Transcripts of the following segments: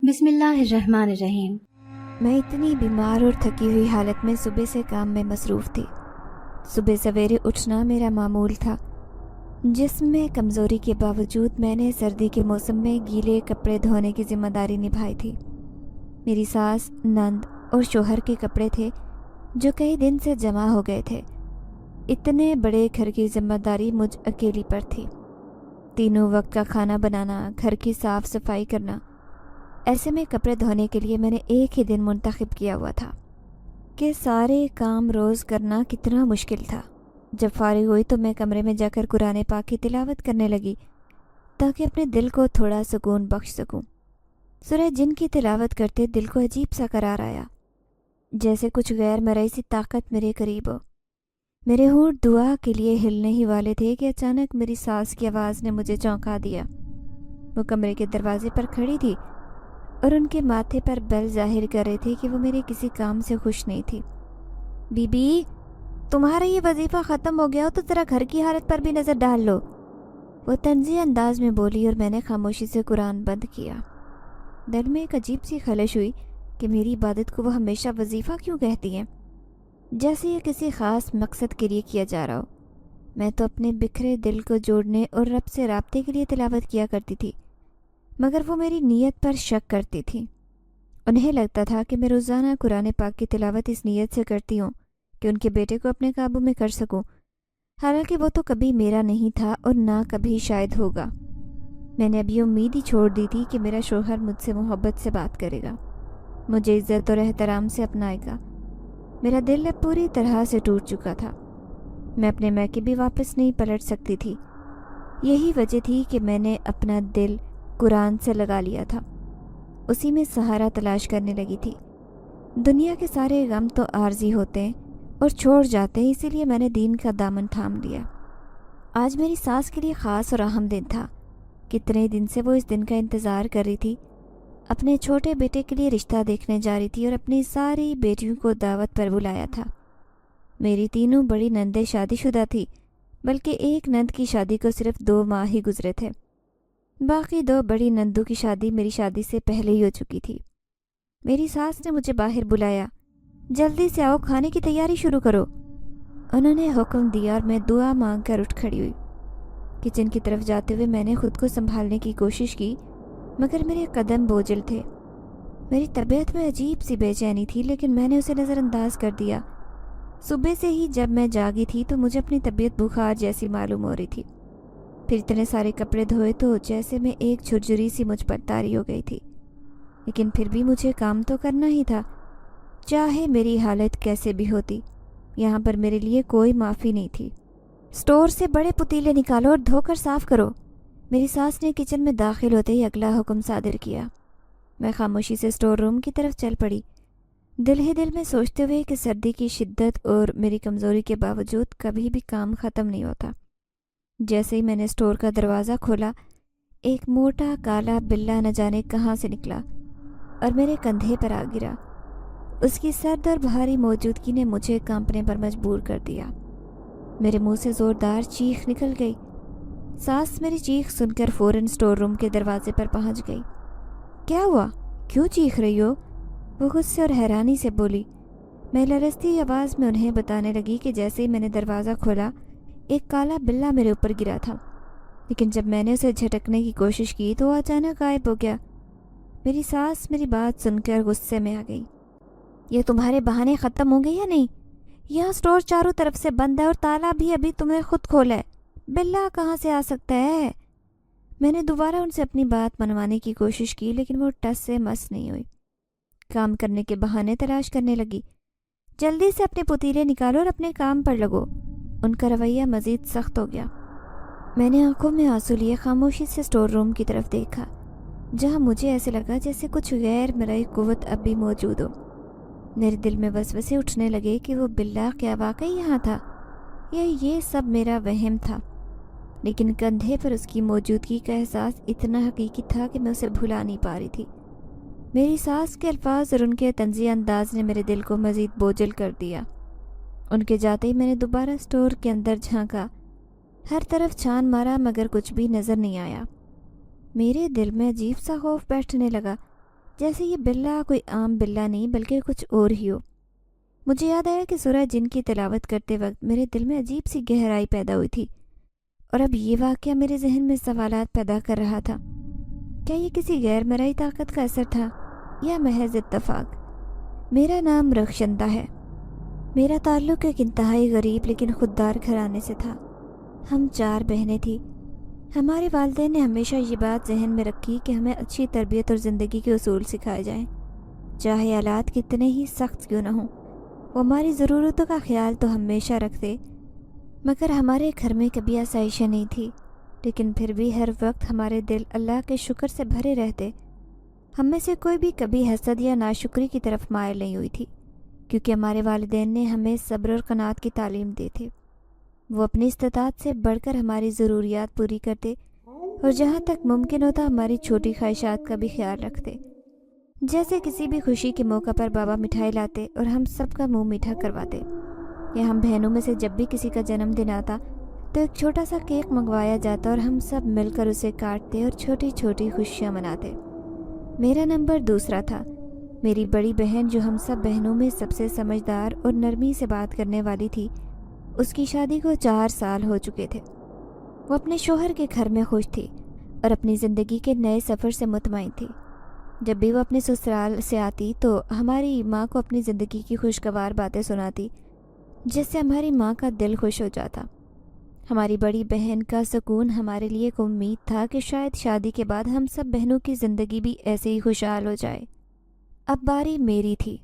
بسم اللہ الرحمن الرحیم۔ میں اتنی بیمار اور تھکی ہوئی حالت میں صبح سے کام میں مصروف تھی۔ صبح سویرے اٹھنا میرا معمول تھا۔ جسم میں کمزوری کے باوجود میں نے سردی کے موسم میں گیلے کپڑے دھونے کی ذمہ داری نبھائی تھی۔ میری ساس، نند اور شوہر کے کپڑے تھے جو کئی دن سے جمع ہو گئے تھے۔ اتنے بڑے گھر کی ذمہ داری مجھ اکیلی پر تھی۔ تینوں وقت کا کھانا بنانا، گھر کی صاف صفائی کرنا۔ ایسے میں کپڑے دھونے کے لیے میں نے ایک ہی دن منتخب کیا ہوا تھا کہ سارے کام روز کرنا کتنا مشکل تھا۔ جب فارغ ہوئی تو میں کمرے میں جا کر قرآن پاک کی تلاوت کرنے لگی تاکہ اپنے دل کو تھوڑا سکون بخش سکوں۔ سورہ جن کی تلاوت کرتے دل کو عجیب سا قرار آیا، جیسے کچھ غیر مرئی سی طاقت میرے قریب ہو۔ میرے ہونٹ دعا کے لیے ہلنے ہی والے تھے کہ اچانک میری ساس کی آواز نے مجھے چونکا دیا۔ وہ کمرے کے دروازے پر کھڑی تھی اور ان کے ماتھے پر بل ظاہر کر رہے تھے کہ وہ میرے کسی کام سے خوش نہیں تھی۔ بی بی، تمہارا یہ وظیفہ ختم ہو گیا ہو تو ذرا گھر کی حالت پر بھی نظر ڈال لو، وہ طنزی انداز میں بولی اور میں نے خاموشی سے قرآن بند کیا۔ دل میں ایک عجیب سی خلش ہوئی کہ میری عبادت کو وہ ہمیشہ وظیفہ کیوں کہتی ہیں، جیسے یہ کسی خاص مقصد کے لیے کیا جا رہا ہو۔ میں تو اپنے بکھرے دل کو جوڑنے اور رب سے رابطے کے لیے تلاوت کیا کرتی تھی، مگر وہ میری نیت پر شک کرتی تھی۔ انہیں لگتا تھا کہ میں روزانہ قرآن پاک کی تلاوت اس نیت سے کرتی ہوں کہ ان کے بیٹے کو اپنے قابو میں کر سکوں، حالانکہ وہ تو کبھی میرا نہیں تھا اور نہ کبھی شاید ہوگا۔ میں نے ابھی امید ہی چھوڑ دی تھی کہ میرا شوہر مجھ سے محبت سے بات کرے گا، مجھے عزت اور احترام سے اپنائے گا۔ میرا دل اب پوری طرح سے ٹوٹ چکا تھا۔ میں اپنے میکے بھی واپس نہیں پلٹ سکتی تھی۔ یہی وجہ تھی کہ میں نے اپنا دل قرآن سے لگا لیا تھا، اسی میں سہارا تلاش کرنے لگی تھی۔ دنیا کے سارے غم تو عارضی ہوتے ہیں اور چھوڑ جاتے ہیں، اسی لیے میں نے دین کا دامن تھام لیا۔ آج میری ساس کے لیے خاص اور اہم دن تھا۔ کتنے دن سے وہ اس دن کا انتظار کر رہی تھی۔ اپنے چھوٹے بیٹے کے لیے رشتہ دیکھنے جا رہی تھی اور اپنی ساری بیٹیوں کو دعوت پر بلایا تھا۔ میری تینوں بڑی نندیں شادی شدہ تھی، بلکہ ایک نند کی شادی کو صرف 2 ماہ ہی گزرے تھے۔ باقی 2 بڑی نندوں کی شادی میری شادی سے پہلے ہی ہو چکی تھی۔ میری ساس نے مجھے باہر بلایا، جلدی سے آؤ، کھانے کی تیاری شروع کرو۔ انہوں نے حکم دیا اور میں دعا مانگ کر اٹھ کھڑی ہوئی۔ کچن کی طرف جاتے ہوئے میں نے خود کو سنبھالنے کی کوشش کی، مگر میرے قدم بوجھل تھے۔ میری طبیعت میں عجیب سی بے چینی تھی، لیکن میں نے اسے نظر انداز کر دیا۔ صبح سے ہی جب میں جاگی تھی تو مجھے اپنی طبیعت بخار جیسی معلوم ہو رہی تھی۔ پھر اتنے سارے کپڑے دھوئے تو جیسے میں ایک جھرجھری سی مجھ پر طاری ہو گئی تھی، لیکن پھر بھی مجھے کام تو کرنا ہی تھا، چاہے میری حالت کیسے بھی ہوتی۔ یہاں پر میرے لیے کوئی معافی نہیں تھی۔ اسٹور سے بڑے پتیلے نکالو اور دھو کر صاف کرو، میری ساس نے کچن میں داخل ہوتے ہی اگلا حکم صادر کیا۔ میں خاموشی سے اسٹور روم کی طرف چل پڑی، دل ہی دل میں سوچتے ہوئے کہ سردی کی شدت اور میری کمزوری کے باوجود کبھی بھی کام ختم نہیں ہوتا۔ جیسے ہی میں نے اسٹور کا دروازہ کھولا، ایک موٹا کالا بلّا نہ جانے کہاں سے نکلا اور میرے کندھے پر آ گرا۔ اس کی سرد اور بھاری موجودگی نے مجھے کانپنے پر مجبور کر دیا۔ میرے منہ سے زوردار چیخ نکل گئی۔ ساس میری چیخ سن کر فوراً اسٹور روم کے دروازے پر پہنچ گئی۔ کیا ہوا؟ کیوں چیخ رہی ہو؟ وہ غصے اور حیرانی سے بولی۔ میں لرزتی آواز میں انہیں بتانے لگی کہ جیسے ہی میں نے دروازہ کھولا، ایک کالا بلّا میرے اوپر گرا تھا، لیکن جب میں نے اسے جھٹکنے کی کوشش کی تو وہ اچانک غائب ہو گیا۔ میری ساس میری بات سن کر غصے میں آ گئی۔ یہ تمہارے بہانے ختم ہوں گے یا نہیں؟ یہاں اسٹور چاروں طرف سے بند ہے اور تالا بھی ابھی تم نے خود کھولا ہے، بلّا کہاں سے آ سکتا ہے؟ میں نے دوبارہ ان سے اپنی بات منوانے کی کوشش کی، لیکن وہ ٹس سے مس نہیں ہوئی۔ کام کرنے کے بہانے تلاش کرنے لگی۔ جلدی سے اپنے پتیلے نکالو اور اپنے کام پر لگو۔ ان کا رویہ مزید سخت ہو گیا۔ میں نے آنکھوں میں آنسو لیے خاموشی سے اسٹور روم کی طرف دیکھا، جہاں مجھے ایسے لگا جیسے کچھ غیر مرئی قوت اب بھی موجود ہو۔ میرے دل میں وسوسے اٹھنے لگے کہ وہ بلّا کیا واقعی یہاں تھا یا یہ سب میرا وہم تھا، لیکن کندھے پر اس کی موجودگی کا احساس اتنا حقیقی تھا کہ میں اسے بھلا نہیں پا رہی تھی۔ میری ساس کے الفاظ اور ان کے طنزی انداز نے میرے دل کو مزید بوجھل کر دیا۔ ان کے جاتے ہی میں نے دوبارہ اسٹور کے اندر جھانکا، ہر طرف چھان مارا مگر کچھ بھی نظر نہیں آیا۔ میرے دل میں عجیب سا خوف بیٹھنے لگا۔ جیسے یہ بلّا کوئی عام بلّا نہیں بلکہ کچھ اور ہی ہو۔ مجھے یاد آیا کہ سورہ جن کی تلاوت کرتے وقت میرے دل میں عجیب سی گہرائی پیدا ہوئی تھی، اور اب یہ واقعہ میرے ذہن میں سوالات پیدا کر رہا تھا۔ کیا یہ کسی غیر مرئی طاقت کا اثر تھا یا محض اتفاق؟ میرا نام رخشندہ ہے۔ میرا تعلق ایک انتہائی غریب لیکن خوددار گھرانے سے تھا۔ ہم 4 بہنیں تھیں۔ ہمارے والدین نے ہمیشہ یہ بات ذہن میں رکھی کہ ہمیں اچھی تربیت اور زندگی کے اصول سکھائے جائیں، چاہے حالات کتنے ہی سخت کیوں نہ ہوں۔ وہ ہماری ضرورتوں کا خیال تو ہمیشہ رکھتے، مگر ہمارے گھر میں کبھی آسائشیں نہیں تھی، لیکن پھر بھی ہر وقت ہمارے دل اللہ کے شکر سے بھرے رہتے۔ ہم میں سے کوئی بھی کبھی حسد یا ناشکری کی طرف مائل نہیں ہوئی تھی، کیونکہ ہمارے والدین نے ہمیں صبر اور قناعت کی تعلیم دی تھی۔ وہ اپنی استطاعت سے بڑھ کر ہماری ضروریات پوری کرتے اور جہاں تک ممکن ہوتا ہماری چھوٹی خواہشات کا بھی خیال رکھتے۔ جیسے کسی بھی خوشی کے موقع پر بابا مٹھائی لاتے اور ہم سب کا منہ میٹھا کرواتے، یا ہم بہنوں میں سے جب بھی کسی کا جنم دن آتا تو ایک چھوٹا سا کیک منگوایا جاتا اور ہم سب مل کر اسے کاٹتے اور چھوٹی چھوٹی خوشیاں مناتے۔ میرا نمبر 2 تھا۔ میری بڑی بہن، جو ہم سب بہنوں میں سب سے سمجھدار اور نرمی سے بات کرنے والی تھی، اس کی شادی کو 4 سال ہو چکے تھے۔ وہ اپنے شوہر کے گھر میں خوش تھی اور اپنی زندگی کے نئے سفر سے مطمئن تھی۔ جب بھی وہ اپنے سسرال سے آتی تو ہماری ماں کو اپنی زندگی کی خوشگوار باتیں سناتی، جس سے ہماری ماں کا دل خوش ہو جاتا۔ ہماری بڑی بہن کا سکون ہمارے لیے ایک امید تھا کہ شاید شادی کے بعد ہم سب بہنوں کی زندگی بھی ایسے ہی خوشحال ہو جائے۔ اب باری میری تھی۔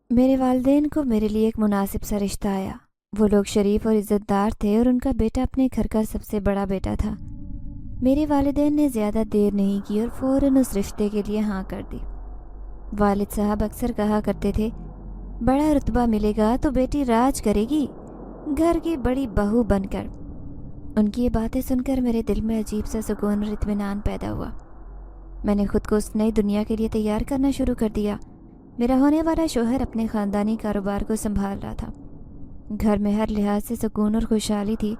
میرے والدین کو میرے لیے ایک مناسب سا رشتہ آیا۔ وہ لوگ شریف اور عزت دار تھے اور ان کا بیٹا اپنے گھر کا سب سے بڑا بیٹا تھا۔ میرے والدین نے زیادہ دیر نہیں کی اور فوراً اس رشتے کے لیے ہاں کر دی۔ والد صاحب اکثر کہا کرتے تھے، بڑا رتبہ ملے گا تو بیٹی راج کرے گی، گھر کی بڑی بہو بن کر۔ ان کی یہ باتیں سن کر میرے دل میں عجیب سا سکون اور اطمینان پیدا ہوا۔ میں نے خود کو اس نئی دنیا کے لیے تیار کرنا شروع کر دیا۔ میرا ہونے والا شوہر اپنے خاندانی کاروبار کو سنبھال رہا تھا۔ گھر میں ہر لحاظ سے سکون اور خوشحالی تھی۔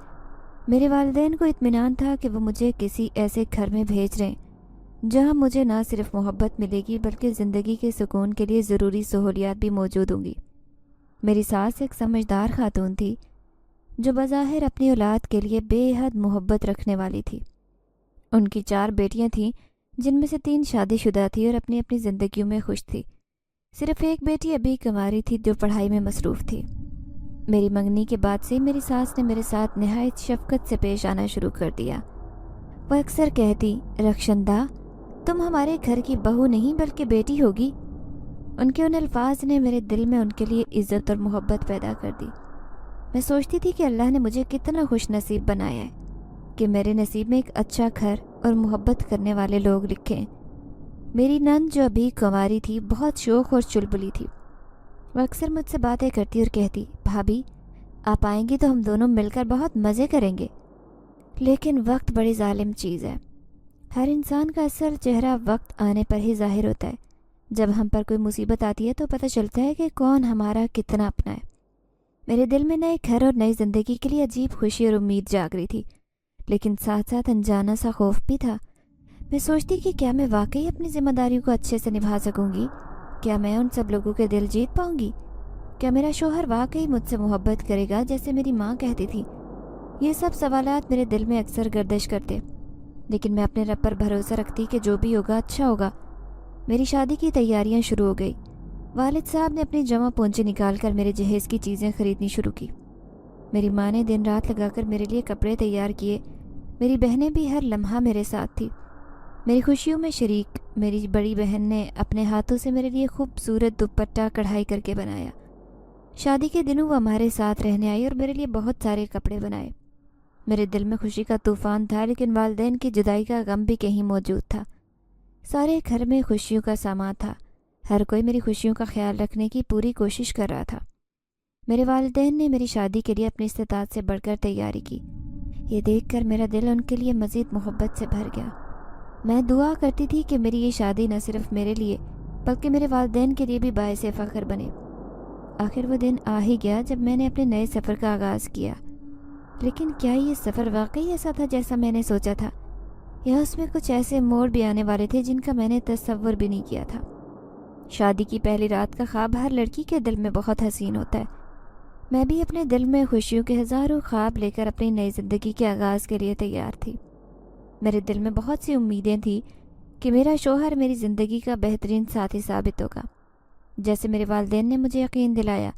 میرے والدین کو اطمینان تھا کہ وہ مجھے کسی ایسے گھر میں بھیج رہے ہیں جہاں مجھے نہ صرف محبت ملے گی بلکہ زندگی کے سکون کے لیے ضروری سہولیات بھی موجود ہوں گی۔ میری ساس ایک سمجھدار خاتون تھی جو بظاہر اپنی اولاد کے لیے بے حد محبت رکھنے والی تھی۔ ان کی 4 بیٹیاں تھیں، جن میں سے 3 شادی شدہ تھی اور اپنی اپنی زندگیوں میں خوش تھی۔ صرف ایک بیٹی ابھی کنواری تھی جو پڑھائی میں مصروف تھی۔ میری منگنی کے بعد سے میری ساس نے میرے ساتھ نہایت شفقت سے پیش آنا شروع کر دیا۔ وہ اکثر کہتی، رخشندہ، تم ہمارے گھر کی بہو نہیں بلکہ بیٹی ہوگی۔ ان کے ان الفاظ نے میرے دل میں ان کے لیے عزت اور محبت پیدا کر دی۔ میں سوچتی تھی کہ اللہ نے مجھے کتنا خوش نصیب بنایا ہے کہ میرے نصیب میں ایک اچھا گھر اور محبت کرنے والے لوگ لکھے۔ میری نند جو ابھی کنواری تھی بہت شوخ اور چلبلی تھی۔ وہ اکثر مجھ سے باتیں کرتی اور کہتی، بھابھی آپ آئیں گی تو ہم دونوں مل کر بہت مزے کریں گے۔ لیکن وقت بڑی ظالم چیز ہے۔ ہر انسان کا اصل چہرہ وقت آنے پر ہی ظاہر ہوتا ہے۔ جب ہم پر کوئی مصیبت آتی ہے تو پتہ چلتا ہے کہ کون ہمارا کتنا اپنا ہے۔ میرے دل میں نئے گھر اور نئی زندگی کے لیے عجیب خوشی اور امید جاگ رہی تھی، لیکن ساتھ ساتھ انجانا سا خوف بھی تھا۔ میں سوچتی کہ کیا میں واقعی اپنی ذمہ داریوں کو اچھے سے نبھا سکوں گی؟ کیا میں ان سب لوگوں کے دل جیت پاؤں گی؟ کیا میرا شوہر واقعی مجھ سے محبت کرے گا جیسے میری ماں کہتی تھی؟ یہ سب سوالات میرے دل میں اکثر گردش کرتے، لیکن میں اپنے رب پر بھروسہ رکھتی کہ جو بھی ہوگا اچھا ہوگا۔ میری شادی کی تیاریاں شروع ہو گئی۔ والد صاحب نے اپنی جمع پونجی نکال کر میرے جہیز کی چیزیں خریدنی شروع کی۔ میری ماں نے دن رات لگا کر میرے لیے کپڑے تیار کیے۔ میری بہنیں بھی ہر لمحہ میرے ساتھ تھی، میری خوشیوں میں شریک۔ میری بڑی بہن نے اپنے ہاتھوں سے میرے لیے خوبصورت دوپٹہ کڑھائی کر کے بنایا۔ شادی کے دنوں وہ ہمارے ساتھ رہنے آئی اور میرے لیے بہت سارے کپڑے بنائے۔ میرے دل میں خوشی کا طوفان تھا، لیکن والدین کی جدائی کا غم بھی کہیں موجود تھا۔ سارے گھر میں خوشیوں کا سامان تھا، ہر کوئی میری خوشیوں کا خیال رکھنے کی پوری کوشش کر رہا تھا۔ میرے والدین نے میری شادی کے لیے اپنی استطاعت سے بڑھ کر تیاری کی۔ یہ دیکھ کر میرا دل ان کے لیے مزید محبت سے بھر گیا۔ میں دعا کرتی تھی کہ میری یہ شادی نہ صرف میرے لیے بلکہ میرے والدین کے لیے بھی باعث فخر بنے۔ آخر وہ دن آ ہی گیا جب میں نے اپنے نئے سفر کا آغاز کیا۔ لیکن کیا یہ سفر واقعی ایسا تھا جیسا میں نے سوچا تھا؟ یا اس میں کچھ ایسے موڑ بھی آنے والے تھے جن کا میں نے تصور بھی نہیں کیا تھا۔ شادی کی پہلی رات کا خواب ہر لڑکی کے دل میں بہت حسین ہوتا ہے۔ میں بھی اپنے دل میں خوشیوں کے ہزاروں خواب لے کر اپنی نئی زندگی کے آغاز کے لیے تیار تھی۔ میرے دل میں بہت سی امیدیں تھیں کہ میرا شوہر میری زندگی کا بہترین ساتھی ثابت ہوگا۔ جیسے میرے والدین نے مجھے یقین دلایا،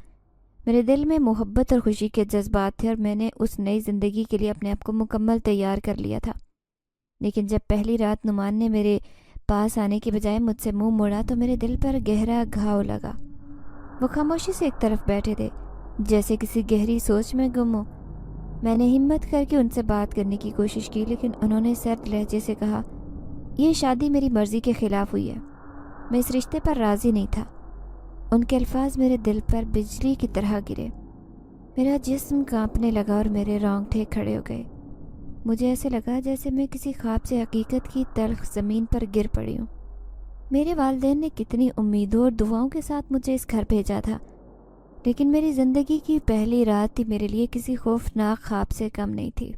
میرے دل میں محبت اور خوشی کے جذبات تھے اور میں نے اس نئی زندگی کے لیے اپنے آپ کو مکمل تیار کر لیا تھا۔ لیکن جب پہلی رات نعمان نے میرے پاس آنے کے بجائے مجھ سے منہ موڑا تو میرے دل پر گہرا گھاؤ لگا۔ وہ خاموشی سے ایک طرف بیٹھے تھے، جیسے کسی گہری سوچ میں گم ہو۔ میں نے ہمت کر کے ان سے بات کرنے کی کوشش کی، لیکن انہوں نے سرد لہجے سے کہا، یہ شادی میری مرضی کے خلاف ہوئی ہے، میں اس رشتے پر راضی نہیں تھا۔ ان کے الفاظ میرے دل پر بجلی کی طرح گرے۔ میرا جسم کانپنے لگا اور میرے رونگٹے کھڑے ہو گئے۔ مجھے ایسے لگا جیسے میں کسی خواب سے حقیقت کی تلخ زمین پر گر پڑی ہوں۔ میرے والدین نے کتنی امیدوں اور دعاؤں کے ساتھ مجھے اس گھر بھیجا تھا، لیکن میری زندگی کی پہلی رات ہی میرے لیے کسی خوفناک خواب سے کم نہیں تھی۔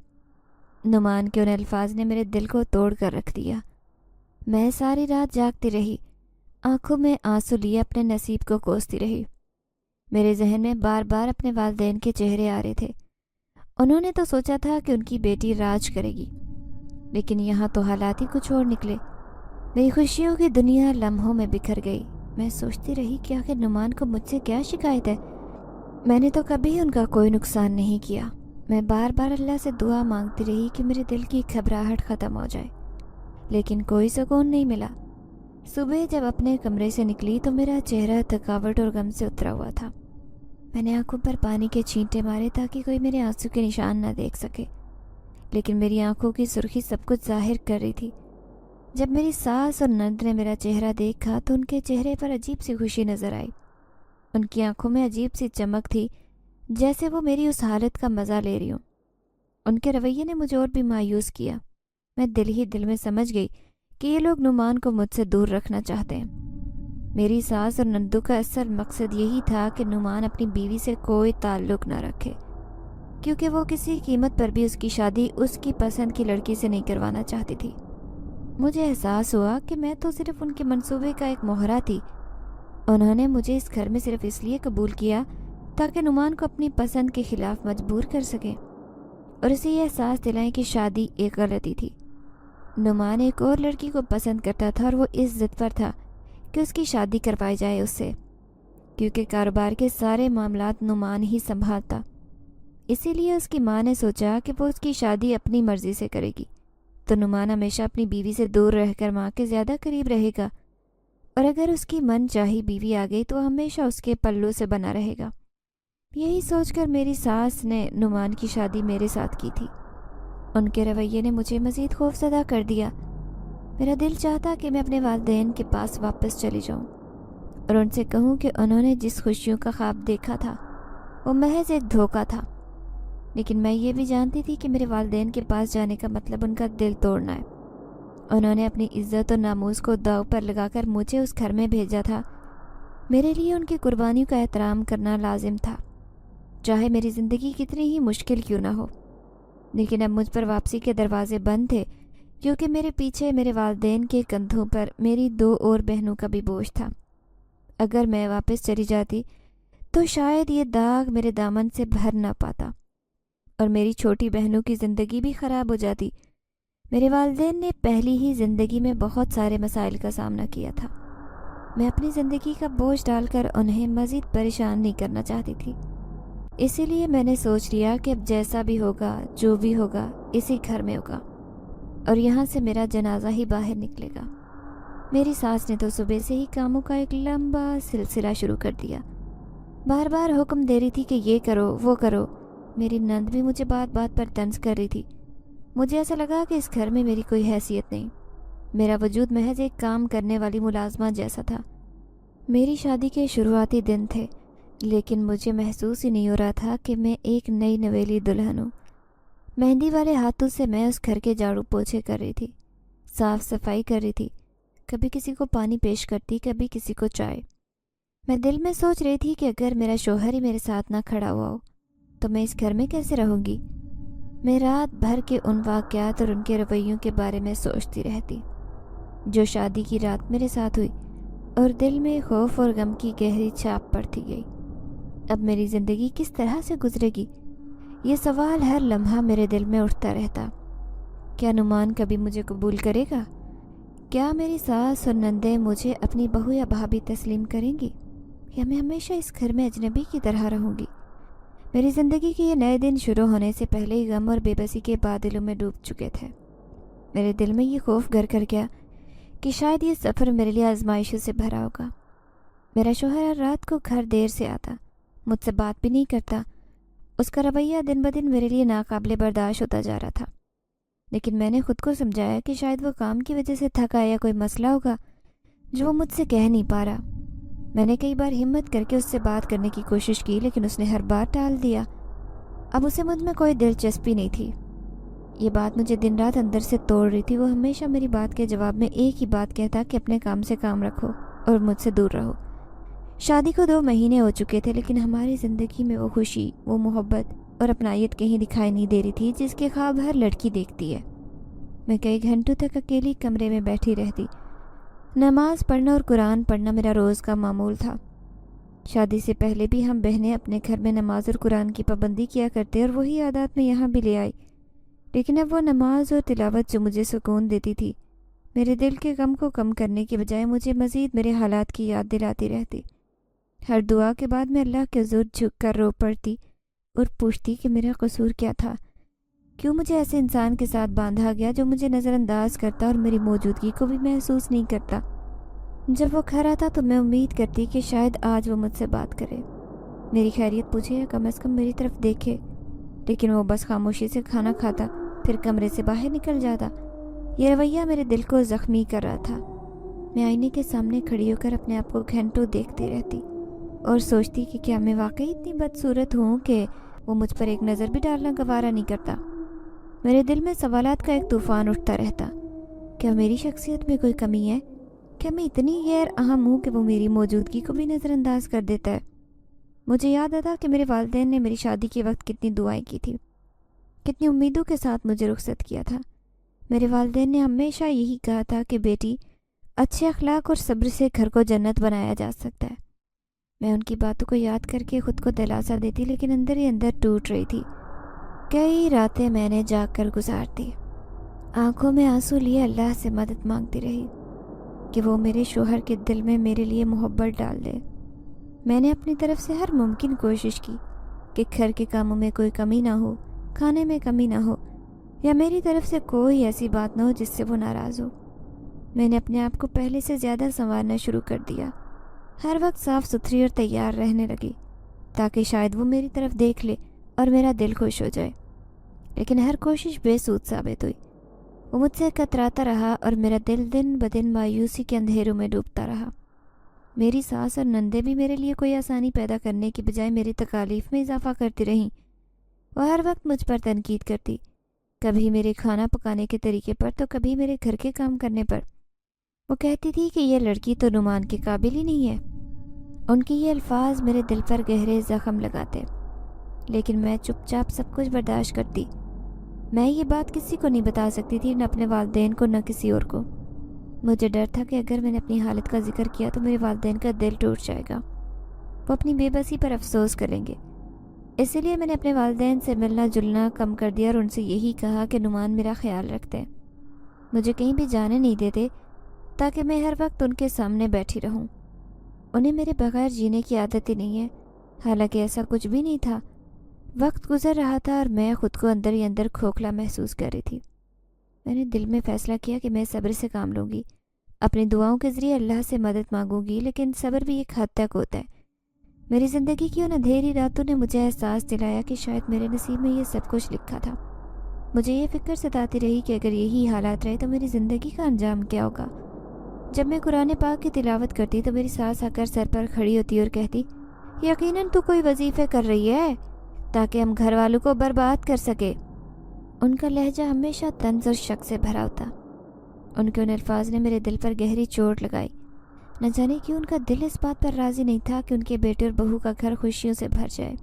نعمان کے ان الفاظ نے میرے دل کو توڑ کر رکھ دیا۔ میں ساری رات جاگتی رہی، آنکھوں میں آنسو لیے اپنے نصیب کو کوستی رہی۔ میرے ذہن میں بار بار اپنے والدین کے چہرے آ رہے تھے۔ انہوں نے تو سوچا تھا کہ ان کی بیٹی راج کرے گی، لیکن یہاں تو حالات ہی کچھ اور نکلے۔ میری خوشیوں کی دنیا لمحوں میں بکھر گئی۔ میں سوچتی رہی کہ آخر نعمان کو مجھ سے کیا شکایت ہے؟ میں نے تو کبھی ان کا کوئی نقصان نہیں کیا۔ میں بار بار اللہ سے دعا مانگتی رہی کہ میرے دل کی گھبراہٹ ختم ہو جائے، لیکن کوئی سکون نہیں ملا۔ صبح جب اپنے کمرے سے نکلی تو میرا چہرہ تھکاوٹ اور غم سے اترا ہوا تھا۔ میں نے آنکھوں پر پانی کے چھینٹے مارے تاکہ کوئی میرے آنسو کے نشان نہ دیکھ سکے، لیکن میری آنکھوں کی سرخی سب کچھ ظاہر کر رہی تھی۔ جب میری ساس اور نند نے میرا چہرہ دیکھا تو ان کے چہرے پر عجیب سی خوشی نظر آئی۔ ان کی آنکھوں میں عجیب سی چمک تھی، جیسے وہ میری اس حالت کا مزہ لے رہی ہوں۔ ان کے رویے نے مجھے اور بھی مایوس کیا۔ میں دل ہی دل میں سمجھ گئی کہ یہ لوگ نعمان کو مجھ سے دور رکھنا چاہتے ہیں۔ میری ساس اور نندو کا اصل مقصد یہی تھا کہ نعمان اپنی بیوی سے کوئی تعلق نہ رکھے، کیونکہ وہ کسی قیمت پر بھی اس کی شادی اس کی پسند کی لڑکی سے نہیں کروانا چاہتی تھی۔ مجھے احساس ہوا کہ میں تو صرف ان کے منصوبے کا ایک مہرہ تھی۔ انہوں نے مجھے اس گھر میں صرف اس لیے قبول کیا تاکہ نعمان کو اپنی پسند کے خلاف مجبور کر سکیں اور اسے یہ احساس دلائیں کہ شادی ایک غلطی تھی۔ نعمان ایک اور لڑکی کو پسند کرتا تھا اور وہ اس ضد پر تھا کہ اس کی شادی کروائی جائے اس سے، کیونکہ کاروبار کے سارے معاملات نعمان ہی سنبھالتا۔ اسی لیے اس کی ماں نے سوچا کہ وہ اس کی شادی اپنی مرضی سے کرے گی تو نعمان ہمیشہ اپنی بیوی سے دور رہ کر ماں کے زیادہ قریب رہے گا، اور اگر اس کی من چاہی بیوی آ گئی تو وہ ہمیشہ اس کے پلوں سے بنا رہے گا۔ یہی سوچ کر میری ساس نے نعمان کی شادی میرے ساتھ کی تھی۔ ان کے رویے نے مجھے مزید خوفزدہ کر دیا۔ میرا دل چاہتا کہ میں اپنے والدین کے پاس واپس چلی جاؤں اور ان سے کہوں کہ انہوں نے جس خوشیوں کا خواب دیکھا تھا وہ محض ایک دھوکہ تھا، لیکن میں یہ بھی جانتی تھی کہ میرے والدین کے پاس جانے کا مطلب ان کا دل توڑنا ہے۔ انہوں نے اپنی عزت اور ناموس کو داؤ پر لگا کر مجھے اس گھر میں بھیجا تھا۔ میرے لیے ان کی قربانیوں کا احترام کرنا لازم تھا، چاہے میری زندگی کتنی ہی مشکل کیوں نہ ہو۔ لیکن اب مجھ پر واپسی کے دروازے بند تھے، کیونکہ میرے پیچھے میرے والدین کے کندھوں پر میری 2 اور بہنوں کا بھی بوجھ تھا۔ اگر میں واپس چلی جاتی تو شاید یہ داغ میرے دامن سے بھر نہ پاتا اور میری چھوٹی بہنوں کی زندگی بھی خراب ہو جاتی۔ میرے والدین نے پہلی ہی زندگی میں بہت سارے مسائل کا سامنا کیا تھا۔ میں اپنی زندگی کا بوجھ ڈال کر انہیں مزید پریشان نہیں کرنا چاہتی تھی۔ اسی لیے میں نے سوچ لیا کہ اب جیسا بھی ہوگا، جو بھی ہوگا، اسی گھر میں ہوگا اور یہاں سے میرا جنازہ ہی باہر نکلے گا۔ میری ساس نے تو صبح سے ہی کاموں کا ایک لمبا سلسلہ شروع کر دیا۔ بار بار حکم دے رہی تھی کہ یہ کرو، وہ کرو۔ میری نند بھی مجھے بات بات پر طنز کر رہی تھی۔ مجھے ایسا لگا کہ اس گھر میں میری کوئی حیثیت نہیں، میرا وجود محض ایک کام کرنے والی ملازمہ جیسا تھا۔ میری شادی کے شروعاتی دن تھے، لیکن مجھے محسوس ہی نہیں ہو رہا تھا کہ میں ایک نئی نویلی دلہن ہوں۔ مہندی والے ہاتھوں سے میں اس گھر کے جھاڑو پوچھے کر رہی تھی، صاف صفائی کر رہی تھی، کبھی کسی کو پانی پیش کرتی، کبھی کسی کو چائے۔ میں دل میں سوچ رہی تھی کہ اگر میرا شوہر ہی میرے ساتھ نہ کھڑا ہوا ہو تو میں اس گھر میں کیسے رہوں گی۔ میں رات بھر کے ان واقعات اور ان کے رویوں کے بارے میں سوچتی رہتی جو شادی کی رات میرے ساتھ ہوئی، اور دل میں خوف اور غم کی گہری چھاپ پڑتی گئی۔ اب میری زندگی کس طرح سے گزرے گی، یہ سوال ہر لمحہ میرے دل میں اٹھتا رہتا۔ کیا نعمان کبھی مجھے قبول کرے گا؟ کیا میری ساس اور نندیں مجھے اپنی بہو یا بھابھی تسلیم کریں گی، یا میں ہمیشہ اس گھر میں اجنبی کی طرح رہوں گی؟ میری زندگی کے یہ نئے دن شروع ہونے سے پہلے ہی غم اور بے بسی کے بادلوں میں ڈوب چکے تھے۔ میرے دل میں یہ خوف گھر کر گیا کہ شاید یہ سفر میرے لیے آزمائشوں سے بھرا ہوگا۔ میرا شوہر ہر رات کو گھر دیر سے آتا، مجھ سے بات بھی نہیں کرتا۔ اس کا رویہ دن بدن میرے لیے ناقابل برداشت ہوتا جا رہا تھا، لیکن میں نے خود کو سمجھایا کہ شاید وہ کام کی وجہ سے تھکا یا کوئی مسئلہ ہوگا جو وہ مجھ سے کہہ نہیں پا رہا۔ میں نے کئی بار ہمت کر کے اس سے بات کرنے کی کوشش کی، لیکن اس نے ہر بار ٹال دیا۔ اب اسے مجھ میں کوئی دلچسپی نہیں تھی۔ یہ بات مجھے دن رات اندر سے توڑ رہی تھی۔ وہ ہمیشہ میری بات کے جواب میں ایک ہی بات کہتا کہ اپنے کام سے کام رکھو اور مجھ سے دور رہو۔ شادی کو 2 مہینے ہو چکے تھے، لیکن ہماری زندگی میں وہ خوشی، وہ محبت اور اپنائیت کہیں دکھائی نہیں دے رہی تھی جس کے خواب ہر لڑکی دیکھتی ہے۔ میں کئی گھنٹوں تک اکیلی کمرے میں بیٹھی رہتی۔ نماز پڑھنا اور قرآن پڑھنا میرا روز کا معمول تھا۔ شادی سے پہلے بھی ہم بہنیں اپنے گھر میں نماز اور قرآن کی پابندی کیا کرتے اور وہی عادات میں یہاں بھی لے آئی، لیکن اب وہ نماز اور تلاوت جو مجھے سکون دیتی تھی، میرے دل کے غم کو کم کرنے کے بجائے مجھے مزید میرے حالات کی یاد دلاتی رہتی۔ ہر دعا کے بعد میں اللہ کے حضور جھک کر رو پڑتی اور پوچھتی کہ میرا قصور کیا تھا، کیوں مجھے ایسے انسان کے ساتھ باندھا گیا جو مجھے نظر انداز کرتا اور میری موجودگی کو بھی محسوس نہیں کرتا۔ جب وہ گھر آتا تو میں امید کرتی کہ شاید آج وہ مجھ سے بات کرے، میری خیریت پوچھے یا کم از کم میری طرف دیکھے، لیکن وہ بس خاموشی سے کھانا کھاتا پھر کمرے سے باہر نکل جاتا۔ یہ رویہ میرے دل کو زخمی کر رہا تھا۔ میں آئینے کے سامنے کھڑی ہو کر اپنے آپ کو گھنٹوں دیکھتی رہتی اور سوچتی کہ کیا میں واقعی اتنی بدصورت ہوں کہ وہ مجھ پر ایک نظر بھی ڈالنا گوارا نہیں کرتا۔ میرے دل میں سوالات کا ایک طوفان اٹھتا رہتا۔ کیا میری شخصیت میں کوئی کمی ہے؟ کیا میں اتنی غیر اہم ہوں کہ وہ میری موجودگی کو بھی نظر انداز کر دیتا ہے؟ مجھے یاد آتا کہ میرے والدین نے میری شادی کے وقت کتنی دعائیں کی تھی، کتنی امیدوں کے ساتھ مجھے رخصت کیا تھا۔ میرے والدین نے ہمیشہ یہی کہا تھا کہ بیٹی، اچھے اخلاق اور صبر سے گھر کو جنت بنایا جا سکتا ہے۔ میں ان کی باتوں کو یاد کر کے خود کو دلاسا دیتی، لیکن اندر ہی اندر ٹوٹ رہی تھی۔ کئی راتیں میں نے جاگ کر گزار دی، آنکھوں میں آنسو لیے اللہ سے مدد مانگتی رہی کہ وہ میرے شوہر کے دل میں میرے لیے محبت ڈال دے۔ میں نے اپنی طرف سے ہر ممکن کوشش کی کہ گھر کے کاموں میں کوئی کمی نہ ہو، کھانے میں کمی نہ ہو، یا میری طرف سے کوئی ایسی بات نہ ہو جس سے وہ ناراض ہو۔ میں نے اپنے آپ کو پہلے سے زیادہ سنوارنا شروع کر دیا، ہر وقت صاف ستھری اور تیار رہنے لگی تاکہ شاید وہ میری طرف دیکھ لے اور میرا دل خوش ہو جائے، لیکن ہر کوشش بے سود ثابت ہوئی۔ وہ مجھ سے کتراتا رہا اور میرا دل دن بدن مایوسی کے اندھیروں میں ڈوبتا رہا۔ میری ساس اور نندیں بھی میرے لیے کوئی آسانی پیدا کرنے کی بجائے میری تکالیف میں اضافہ کرتی رہیں۔ وہ ہر وقت مجھ پر تنقید کرتی، کبھی میرے کھانا پکانے کے طریقے پر تو کبھی میرے گھر کے کام کرنے پر۔ وہ کہتی تھی کہ یہ لڑکی تو نعمان کے قابل ہی نہیں ہے۔ ان کی یہ الفاظ میرے دل پر گہرے زخم لگاتے، لیکن میں چپ چاپ سب کچھ برداشت کرتی۔ میں یہ بات کسی کو نہیں بتا سکتی تھی، نہ اپنے والدین کو نہ کسی اور کو۔ مجھے ڈر تھا کہ اگر میں نے اپنی حالت کا ذکر کیا تو میرے والدین کا دل ٹوٹ جائے گا، وہ اپنی بے بسی پر افسوس کریں گے۔ اسی لیے میں نے اپنے والدین سے ملنا جلنا کم کر دیا اور ان سے یہی کہا کہ نعمان میرا خیال رکھتے ہیں، مجھے کہیں بھی جانے نہیں دیتے تاکہ میں ہر وقت ان کے سامنے بیٹھی رہوں۔ انہیں میرے بغیر جینے کی عادت ہی نہیں ہے، حالانکہ ایسا کچھ بھی نہیں تھا۔ وقت گزر رہا تھا اور میں خود کو اندر ہی اندر کھوکھلا محسوس کر رہی تھی۔ میں نے دل میں فیصلہ کیا کہ میں صبر سے کام لوں گی، اپنی دعاؤں کے ذریعے اللہ سے مدد مانگوں گی، لیکن صبر بھی ایک حد تک ہوتا ہے۔ میری زندگی کی ان اندھیری راتوں نے مجھے احساس دلایا کہ شاید میرے نصیب میں یہ سب کچھ لکھا تھا۔ مجھے یہ فکر ستاتی رہی کہ اگر یہی حالات رہے تو میری زندگی کا انجام کیا ہوگا۔ جب میں قرآن پاک کی تلاوت کرتی تو میری ساس آ کر سر پر کھڑی ہوتی اور کہتی، یقیناً تو کوئی وظیفے کر رہی ہے تاکہ ہم گھر والوں کو برباد کر سکے۔ ان کا لہجہ ہمیشہ طنز اور شک سے بھرا ہوتا۔ ان کے ان الفاظ نے میرے دل پر گہری چوٹ لگائی۔ نہ جانے کیوں ان کا دل اس بات پر راضی نہیں تھا کہ ان کے بیٹے اور بہو کا گھر خوشیوں سے بھر جائے۔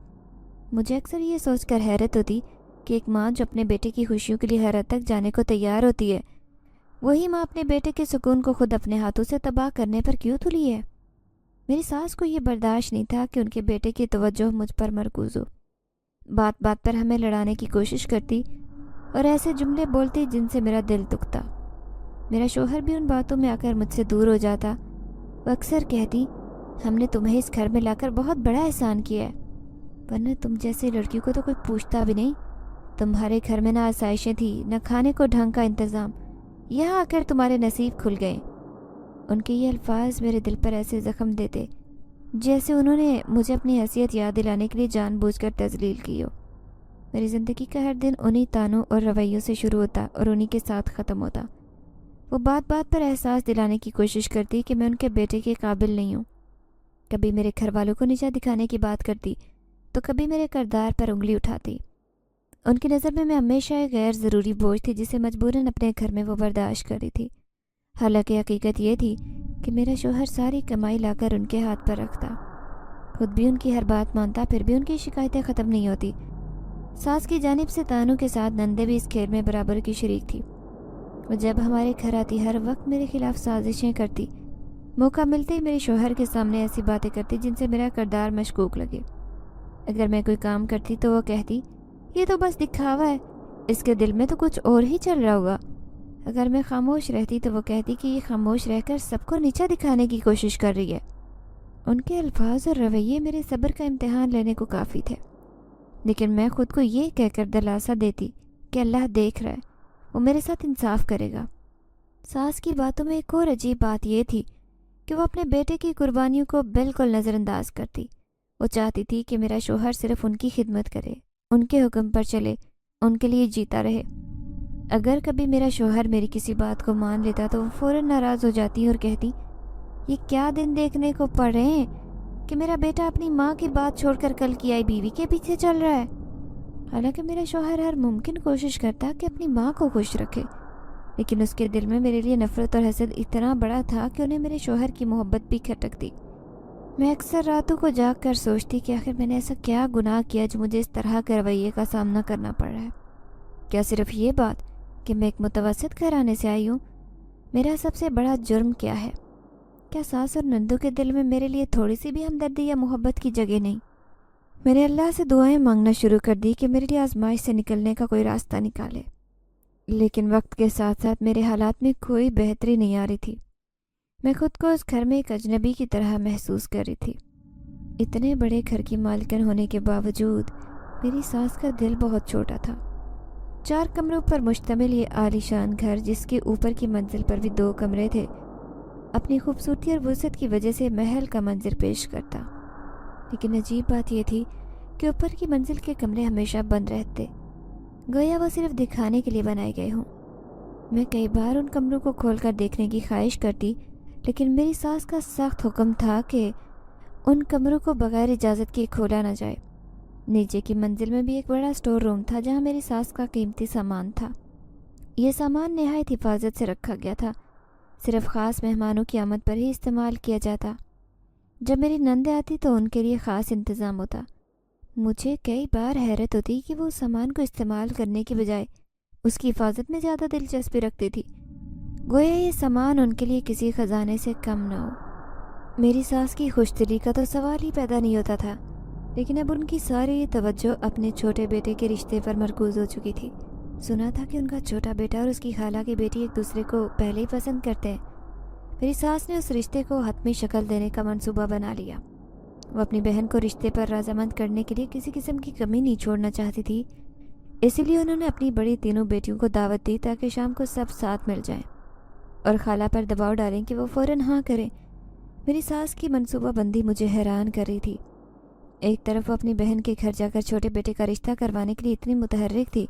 مجھے اکثر یہ سوچ کر حیرت ہوتی کہ ایک ماں جو اپنے بیٹے کی خوشیوں کے لیے ہر حد تک جانے کو تیار ہوتی ہے، وہی ماں اپنے بیٹے کے سکون کو خود اپنے ہاتھوں سے تباہ کرنے پر کیوں تلی ہے؟ میری ساس کو یہ برداشت نہیں تھا کہ ان کے بیٹے کی توجہ مجھ پر مرکوز ہو۔ بات بات پر ہمیں لڑانے کی کوشش کرتی اور ایسے جملے بولتی جن سے میرا دل دکھتا۔ میرا شوہر بھی ان باتوں میں آ کر مجھ سے دور ہو جاتا۔ وہ اکثر کہتی، ہم نے تمہیں اس گھر میں لا کر بہت بڑا احسان کیا ہے، ورنہ تم جیسے لڑکیوں کو تو کوئی پوچھتا بھی نہیں۔ تمہارے گھر میں نہ آسائشیں تھیں، نہ کھانے کو ڈھنگ کا انتظام، یہاں آ کر تمہارے نصیب کھل گئے۔ ان کے یہ الفاظ میرے دل پر ایسے زخم دیتے جیسے انہوں نے مجھے اپنی حیثیت یاد دلانے کے لیے جان بوجھ کر تذلیل کی ہو۔ میری زندگی کا ہر دن انہی تانوں اور رویوں سے شروع ہوتا اور انہی کے ساتھ ختم ہوتا۔ وہ بات بات پر احساس دلانے کی کوشش کرتی کہ میں ان کے بیٹے کے قابل نہیں ہوں۔ کبھی میرے گھر والوں کو نیچا دکھانے کی بات کرتی تو کبھی میرے کردار پر انگلی اٹھاتی۔ ان کی نظر میں ہمیشہ ایک غیر ضروری بوجھ تھی جسے مجبوراً اپنے گھر میں وہ برداشت کر رہی تھی۔ حالانکہ حقیقت یہ تھی کہ میرا شوہر ساری کمائی لا کر ان کے ہاتھ پر رکھتا، خود بھی ان کی ہر بات مانتا، پھر بھی ان کی شکایتیں ختم نہیں ہوتی۔ ساس کی جانب سے تانوں کے ساتھ نندے بھی اس کھیل میں برابر کی شریک تھی۔ وہ جب ہمارے گھر آتی ہر وقت میرے خلاف سازشیں کرتی، موقع ملتے ہی میرے شوہر کے سامنے ایسی باتیں کرتی جن سے میرا کردار مشکوک لگے۔ اگر میں کوئی کام کرتی تو وہ کہتی، یہ تو بس دکھاوا ہے، اس کے دل میں تو کچھ اور ہی چل رہا ہوگا۔ اگر میں خاموش رہتی تو وہ کہتی کہ یہ خاموش رہ کر سب کو نیچا دکھانے کی کوشش کر رہی ہے۔ ان کے الفاظ اور رویے میرے صبر کا امتحان لینے کو کافی تھے، لیکن میں خود کو یہ کہہ کر دلاسا دیتی کہ اللہ دیکھ رہا ہے، وہ میرے ساتھ انصاف کرے گا۔ ساس کی باتوں میں ایک اور عجیب بات یہ تھی کہ وہ اپنے بیٹے کی قربانیوں کو بالکل نظر انداز کرتی۔ وہ چاہتی تھی کہ میرا شوہر صرف ان کی خدمت کرے، ان کے حکم پر چلے، ان کے لیے جیتا رہے۔ اگر کبھی میرا شوہر میری کسی بات کو مان لیتا تو وہ فوراً ناراض ہو جاتی اور کہتی، یہ کیا دن دیکھنے کو پڑ رہے ہیں کہ میرا بیٹا اپنی ماں کی بات چھوڑ کر کل کی آئی بیوی کے پیچھے چل رہا ہے۔ حالانکہ میرا شوہر ہر ممکن کوشش کرتا کہ اپنی ماں کو خوش رکھے، لیکن اس کے دل میں میرے لیے نفرت اور حسد اتنا بڑا تھا کہ انہیں میرے شوہر کی محبت بھی کھٹکتی۔ میں اکثر راتوں کو جاگ کر سوچتی کہ آخر میں نے ایسا کیا گناہ کیا جو مجھے اس طرح کے رویے کا سامنا کرنا پڑ رہا ہے۔ کیا صرف یہ بات کہ میں ایک متوسط گھرانے سے آئی ہوں؟ میرا سب سے بڑا جرم کیا ہے؟ کیا ساس اور نندوں کے دل میں میرے لیے تھوڑی سی بھی ہمدردی یا محبت کی جگہ نہیں؟ میں نے اللہ سے دعائیں مانگنا شروع کر دی کہ میرے لیے آزمائش سے نکلنے کا کوئی راستہ نکالے، لیکن وقت کے ساتھ ساتھ میرے حالات میں کوئی بہتری نہیں آ رہی تھی۔ میں خود کو اس گھر میں ایک اجنبی کی طرح محسوس کر رہی تھی۔ اتنے بڑے گھر کی مالکن ہونے کے باوجود میری ساس کا دل بہت چھوٹا تھا۔ 4 کمروں پر مشتمل یہ عالی شان گھر، جس کے اوپر کی منزل پر بھی 2 کمرے تھے، اپنی خوبصورتی اور وسعت کی وجہ سے محل کا منظر پیش کرتا۔ لیکن عجیب بات یہ تھی کہ اوپر کی منزل کے کمرے ہمیشہ بند رہتے، گویا وہ صرف دکھانے کے لیے بنائے گئے ہوں۔ میں کئی بار ان کمروں کو کھول کر دیکھنے کی خواہش کرتی، لیکن میری ساس کا سخت حکم تھا کہ ان کمروں کو بغیر اجازت کے کھولا نہ جائے۔ نیچے کی منزل میں بھی ایک بڑا سٹور روم تھا جہاں میری ساس کا قیمتی سامان تھا۔ یہ سامان نہایت حفاظت سے رکھا گیا تھا، صرف خاص مہمانوں کی آمد پر ہی استعمال کیا جاتا۔ جب میری نندیں آتی تو ان کے لیے خاص انتظام ہوتا۔ مجھے کئی بار حیرت ہوتی کہ وہ سامان کو استعمال کرنے کی بجائے اس کی حفاظت میں زیادہ دلچسپی رکھتی تھی، گویا یہ سامان ان کے لیے کسی خزانے سے کم نہ ہو۔ میری ساس کی خوش دلی کا تو سوال ہی پیدا نہیں ہوتا تھا، لیکن اب ان کی ساری توجہ اپنے چھوٹے بیٹے کے رشتے پر مرکوز ہو چکی تھی۔ سنا تھا کہ ان کا چھوٹا بیٹا اور اس کی خالہ کی بیٹی ایک دوسرے کو پہلے ہی پسند کرتے ہیں۔ میری ساس نے اس رشتے کو حتمی شکل دینے کا منصوبہ بنا لیا۔ وہ اپنی بہن کو رشتے پر رضامند کرنے کے لیے کسی قسم کی کمی نہیں چھوڑنا چاہتی تھی، اسی لیے انہوں نے اپنی بڑی تینوں بیٹیوں کو دعوت دی تاکہ شام کو سب ساتھ مل جائیں اور خالہ پر دباؤ ڈالیں کہ وہ فوراً ہاں کریں۔ میری ساس کی منصوبہ بندی مجھے حیران کر رہی تھی۔ ایک طرف وہ اپنی بہن کے گھر جا کر چھوٹے بیٹے کا رشتہ کروانے کے لیے اتنی متحرک تھی،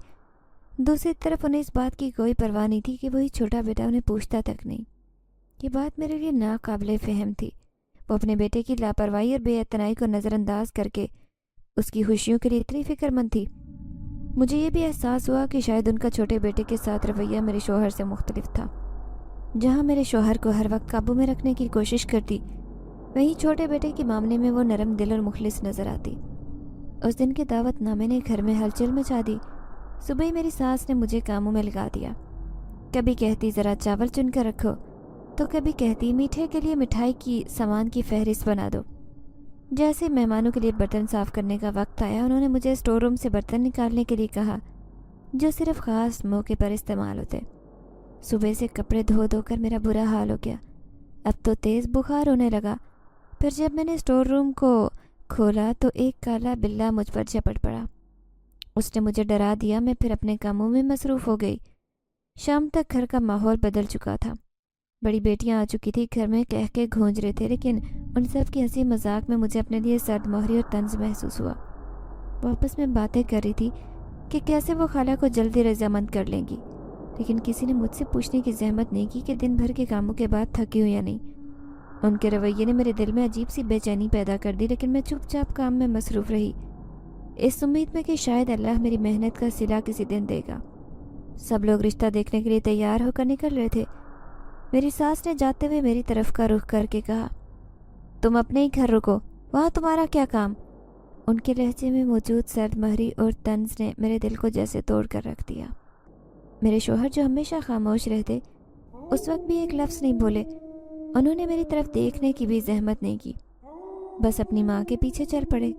دوسری طرف انہیں اس بات کی کوئی پرواہ نہیں تھی کہ وہی چھوٹا بیٹا انہیں پوچھتا تک نہیں۔ یہ بات میرے لیے ناقابل فہم تھی۔ وہ اپنے بیٹے کی لاپرواہی اور بے اعتنائی کو نظر انداز کر کے اس کی خوشیوں کے لیے اتنی فکر مند تھی۔ مجھے یہ بھی احساس ہوا کہ شاید ان کا چھوٹے بیٹے کے ساتھ رویہ میرے شوہر سے مختلف تھا۔ جہاں میرے شوہر کو ہر وقت قابو میں رکھنے کی کوشش کرتی، وہیں چھوٹے بیٹے کے معاملے میں وہ نرم دل اور مخلص نظر آتی۔ اس دن کے دعوت نامے نے گھر میں ہلچل مچا دی۔ صبح ہی میری ساس نے مجھے کاموں میں لگا دیا۔ کبھی کہتی ذرا چاول چن کر رکھو، تو کبھی کہتی میٹھے کے لیے مٹھائی کی سامان کی فہرست بنا دو۔ جیسے مہمانوں کے لیے برتن صاف کرنے کا وقت آیا، انہوں نے مجھے اسٹور روم سے برتن نکالنے کے لیے کہا جو صرف خاص موقع پر استعمال ہوتے۔ صبح سے کپڑے دھو دھو کر میرا برا حال ہو گیا۔ اب تو تیز بخار ہونے لگا۔ پھر جب میں نے اسٹور روم کو کھولا تو ایک کالا بلّا مجھ پر جھپٹ پڑا۔ اس نے مجھے ڈرا دیا۔ میں پھر اپنے کاموں میں مصروف ہو گئی۔ شام تک گھر کا ماحول بدل چکا تھا۔ بڑی بیٹیاں آ چکی تھی، گھر میں کہہ کے گھونج رہے تھے، لیکن ان سب کی ہنسی مذاق میں مجھے اپنے لیے سرد مہری اور طنز محسوس ہوا۔ واپس میں باتیں کر رہی تھی کہ کیسے وہ خالہ کو جلدی رضامند کر لیں گی، لیکن کسی نے مجھ سے پوچھنے کی زحمت نہیں کی کہ دن بھر کے کاموں کے بعد تھکی ہوں یا نہیں۔ ان کے رویے نے میرے دل میں عجیب سی بے چینی پیدا کر دی، لیکن میں چپ چاپ کام میں مصروف رہی، اس امید میں کہ شاید اللہ میری محنت کا صلہ کسی دن دے گا۔ سب لوگ رشتہ دیکھنے کے لیے تیار ہو کر نکل رہے تھے۔ میری ساس نے جاتے ہوئے میری طرف کا رخ کر کے کہا، تم اپنے ہی گھر رکو، وہاں تمہارا کیا کام؟ ان کے لہجے میں موجود سرد مہری اور طنز نے میرے دل کو جیسے توڑ کر رکھ دیا۔ میرے شوہر جو ہمیشہ خاموش رہتے، اس وقت بھی ایک لفظ نہیں بولے۔ انہوں نے میری طرف دیکھنے کی بھی زحمت نہیں کی، بس اپنی ماں کے پیچھے چل پڑے۔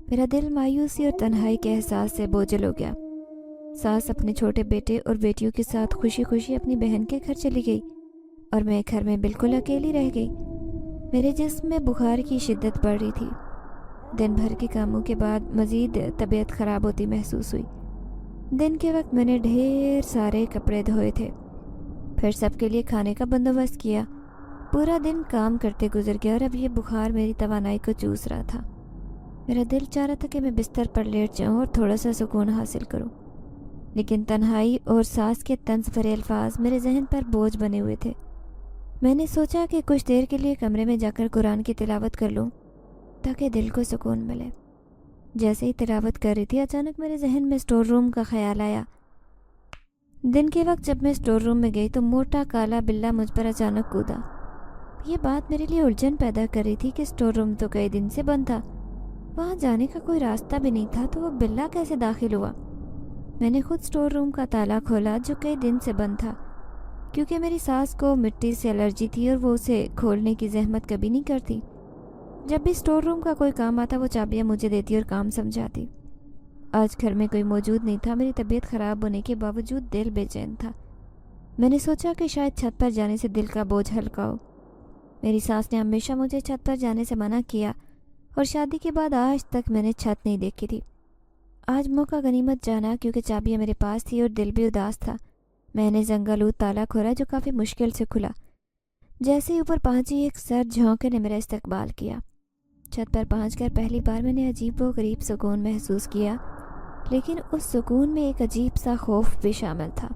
میرا دل مایوسی اور تنہائی کے احساس سے بوجھل ہو گیا۔ ساس اپنے چھوٹے بیٹے اور بیٹیوں کے ساتھ خوشی خوشی اپنی بہن کے گھر چلی گئی اور میں گھر میں بالکل اکیلی رہ گئی۔ میرے جسم میں بخار کی شدت بڑھ رہی تھی۔ دن بھر کے کاموں کے بعد مزید طبیعت خراب ہوتی محسوس ہوئی۔ دن کے وقت میں نے ڈھیر سارے کپڑے دھوئے تھے، پھر سب کے لیے کھانے کا بندوبست کیا۔ پورا دن کام کرتے گزر گیا اور اب یہ بخار میری توانائی کو چوس رہا تھا۔ میرا دل چاہ رہا تھا کہ میں بستر پر لیٹ جاؤں اور تھوڑا سا سکون حاصل کروں، لیکن تنہائی اور ساس کے طنز بھرے الفاظ میرے ذہن پر بوجھ بنے ہوئے تھے۔ میں نے سوچا کہ کچھ دیر کے لیے کمرے میں جا کر قرآن کی تلاوت کر لوں تاکہ دل کو سکون ملے۔ جیسے ہی تلاوت کر رہی تھی، اچانک میرے ذہن میں اسٹور روم کا خیال آیا۔ دن کے وقت جب میں اسٹور روم میں گئی تو موٹا کالا بلّا مجھ پر اچانک کودا۔ یہ بات میرے لیے الجھن پیدا کر رہی تھی کہ اسٹور روم تو کئی دن سے بند تھا، وہاں جانے کا کوئی راستہ بھی نہیں تھا، تو وہ بلّا کیسے داخل ہوا؟ میں نے خود اسٹور روم کا تالا کھولا جو کئی دن سے بند تھا، کیونکہ میری ساس کو مٹی سے الرجی تھی اور وہ اسے کھولنے کی زحمت کبھی نہیں کرتی۔ جب بھی اسٹور روم کا کوئی کام آتا وہ چابیاں مجھے دیتی اور کام سمجھاتی۔ آج گھر میں کوئی موجود نہیں تھا۔ میری طبیعت خراب ہونے کے باوجود دل بے چین تھا۔ میں نے سوچا کہ شاید چھت پر جانے سے دل کا بوجھ ہلکا ہو۔ میری ساس نے ہمیشہ مجھے چھت پر جانے سے منع کیا اور شادی کے بعد آج تک میں نے چھت نہیں دیکھی تھی۔ آج موقع غنیمت جانا کیونکہ چابیاں میرے پاس تھی اور دل بھی اداس تھا۔ میں نے زنگالود تالا کھولا جو کافی مشکل سے کھلا۔ جیسے ہی اوپر پہنچی ایک سرد جھونکے نے میرا استقبال کیا۔ چھت پر پہنچ کر پہلی بار میں نے عجیب و غریب سکون محسوس کیا، لیکن اس سکون میں ایک عجیب سا خوف بھی شامل تھا۔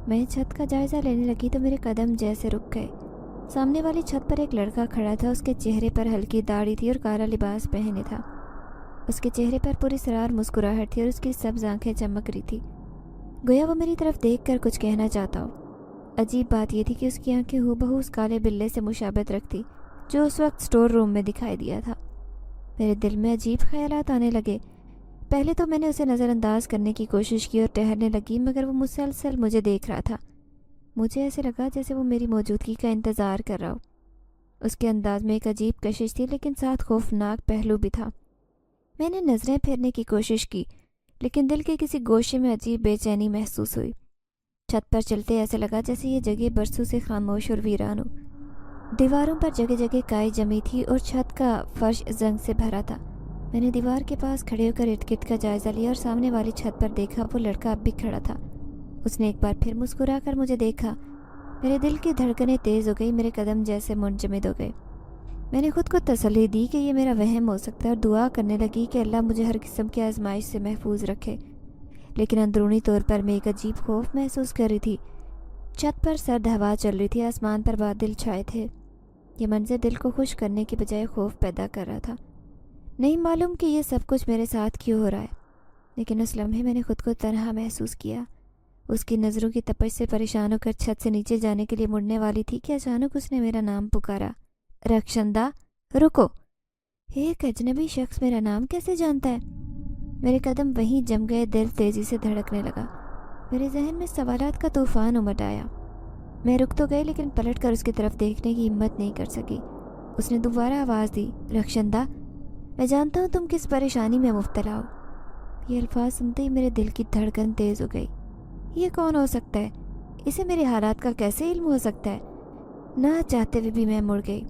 میں چھت کا جائزہ لینے لگی تو میرے قدم جیسے رک گئے۔ سامنے والی چھت پر ایک لڑکا کھڑا تھا۔ اس کے چہرے پر ہلکی داڑھی تھی اور کالا لباس پہنے تھا۔ اس کے چہرے پر پوری سرار مسکراہٹ تھی اور اس کی سبز آنکھیں چمک رہی تھی، گویا وہ میری طرف دیکھ کر کچھ کہنا چاہتا ہو۔ عجیب بات یہ تھی کہ اس کی آنکھیں ہو بہو اس کالے بلے سے مشابہت رکھتی جو اس وقت اسٹور روم میں دکھائی دیا تھا۔ میرے دل میں عجیب خیالات آنے لگے۔ پہلے تو میں نے اسے نظر انداز کرنے کی کوشش کی اور ٹہرنے لگی، مگر وہ مسلسل مجھے دیکھ رہا تھا۔ مجھے ایسے لگا جیسے وہ میری موجودگی کا انتظار کر رہا ہو۔ اس کے انداز میں ایک عجیب کشش تھی، لیکن ساتھ خوفناک پہلو بھی تھا۔ میں نے نظریں پھیرنے کی کوشش کی، لیکن دل کے کسی گوشے میں عجیب بے چینی محسوس ہوئی۔ چھت پر چلتے ایسے لگا جیسے یہ جگہ برسوں سے خاموش اور ویران ہو۔ دیواروں پر جگہ جگہ کائی جمی تھی اور چھت کا فرش زنگ سے بھرا تھا۔ میں نے دیوار کے پاس کھڑے ہو کر ارد گرد کا جائزہ لیا اور سامنے والی چھت پر دیکھا، وہ لڑکا اب بھی کھڑا تھا۔ اس نے ایک بار پھر مسکرا کر مجھے دیکھا۔ میرے دل کی دھڑکنیں تیز ہو گئی، میرے قدم جیسے منجمد ہو گئے۔ میں نے خود کو تسلی دی کہ یہ میرا وہم ہو سکتا ہے اور دعا کرنے لگی کہ اللہ مجھے ہر قسم کی آزمائش سے محفوظ رکھے، لیکن اندرونی طور پر میں ایک عجیب خوف محسوس کر رہی تھی۔ چھت پر سرد ہوا چل رہی تھی، آسمان پر بادل چھائے تھے۔ یہ منظر دل کو خوش کرنے کے بجائے خوف پیدا کر رہا تھا۔ نہیں معلوم کہ یہ سب کچھ میرے ساتھ کیوں ہو رہا ہے، لیکن اس لمحے میں نے خود کو تنہا محسوس کیا۔ اس کی نظروں کی تپش سے پریشان ہو کر چھت سے نیچے جانے کے لیے مڑنے والی تھی کہ اچانک اس نے میرا نام پکارا، رخشندہ، رکو! ایک اجنبی شخص میرا نام کیسے جانتا ہے؟ میرے قدم وہیں جم گئے، دل تیزی سے دھڑکنے لگا، میرے ذہن میں سوالات کا طوفان امٹ آیا۔ میں رک تو گئی لیکن پلٹ کر اس کی طرف دیکھنے کی ہمت نہیں کر سکی۔ اس نے دوبارہ آواز دی، رخشندہ، میں جانتا ہوں تم کس پریشانی میں مبتلا ہو۔ یہ الفاظ سنتے ہی میرے دل کی دھڑکن تیز ہو گئی۔ یہ کون ہو سکتا ہے؟ اسے میرے حالات کا کیسے علم ہو سکتا ہے؟ نہ چاہتے ہوئے بھی میں مڑ گئی۔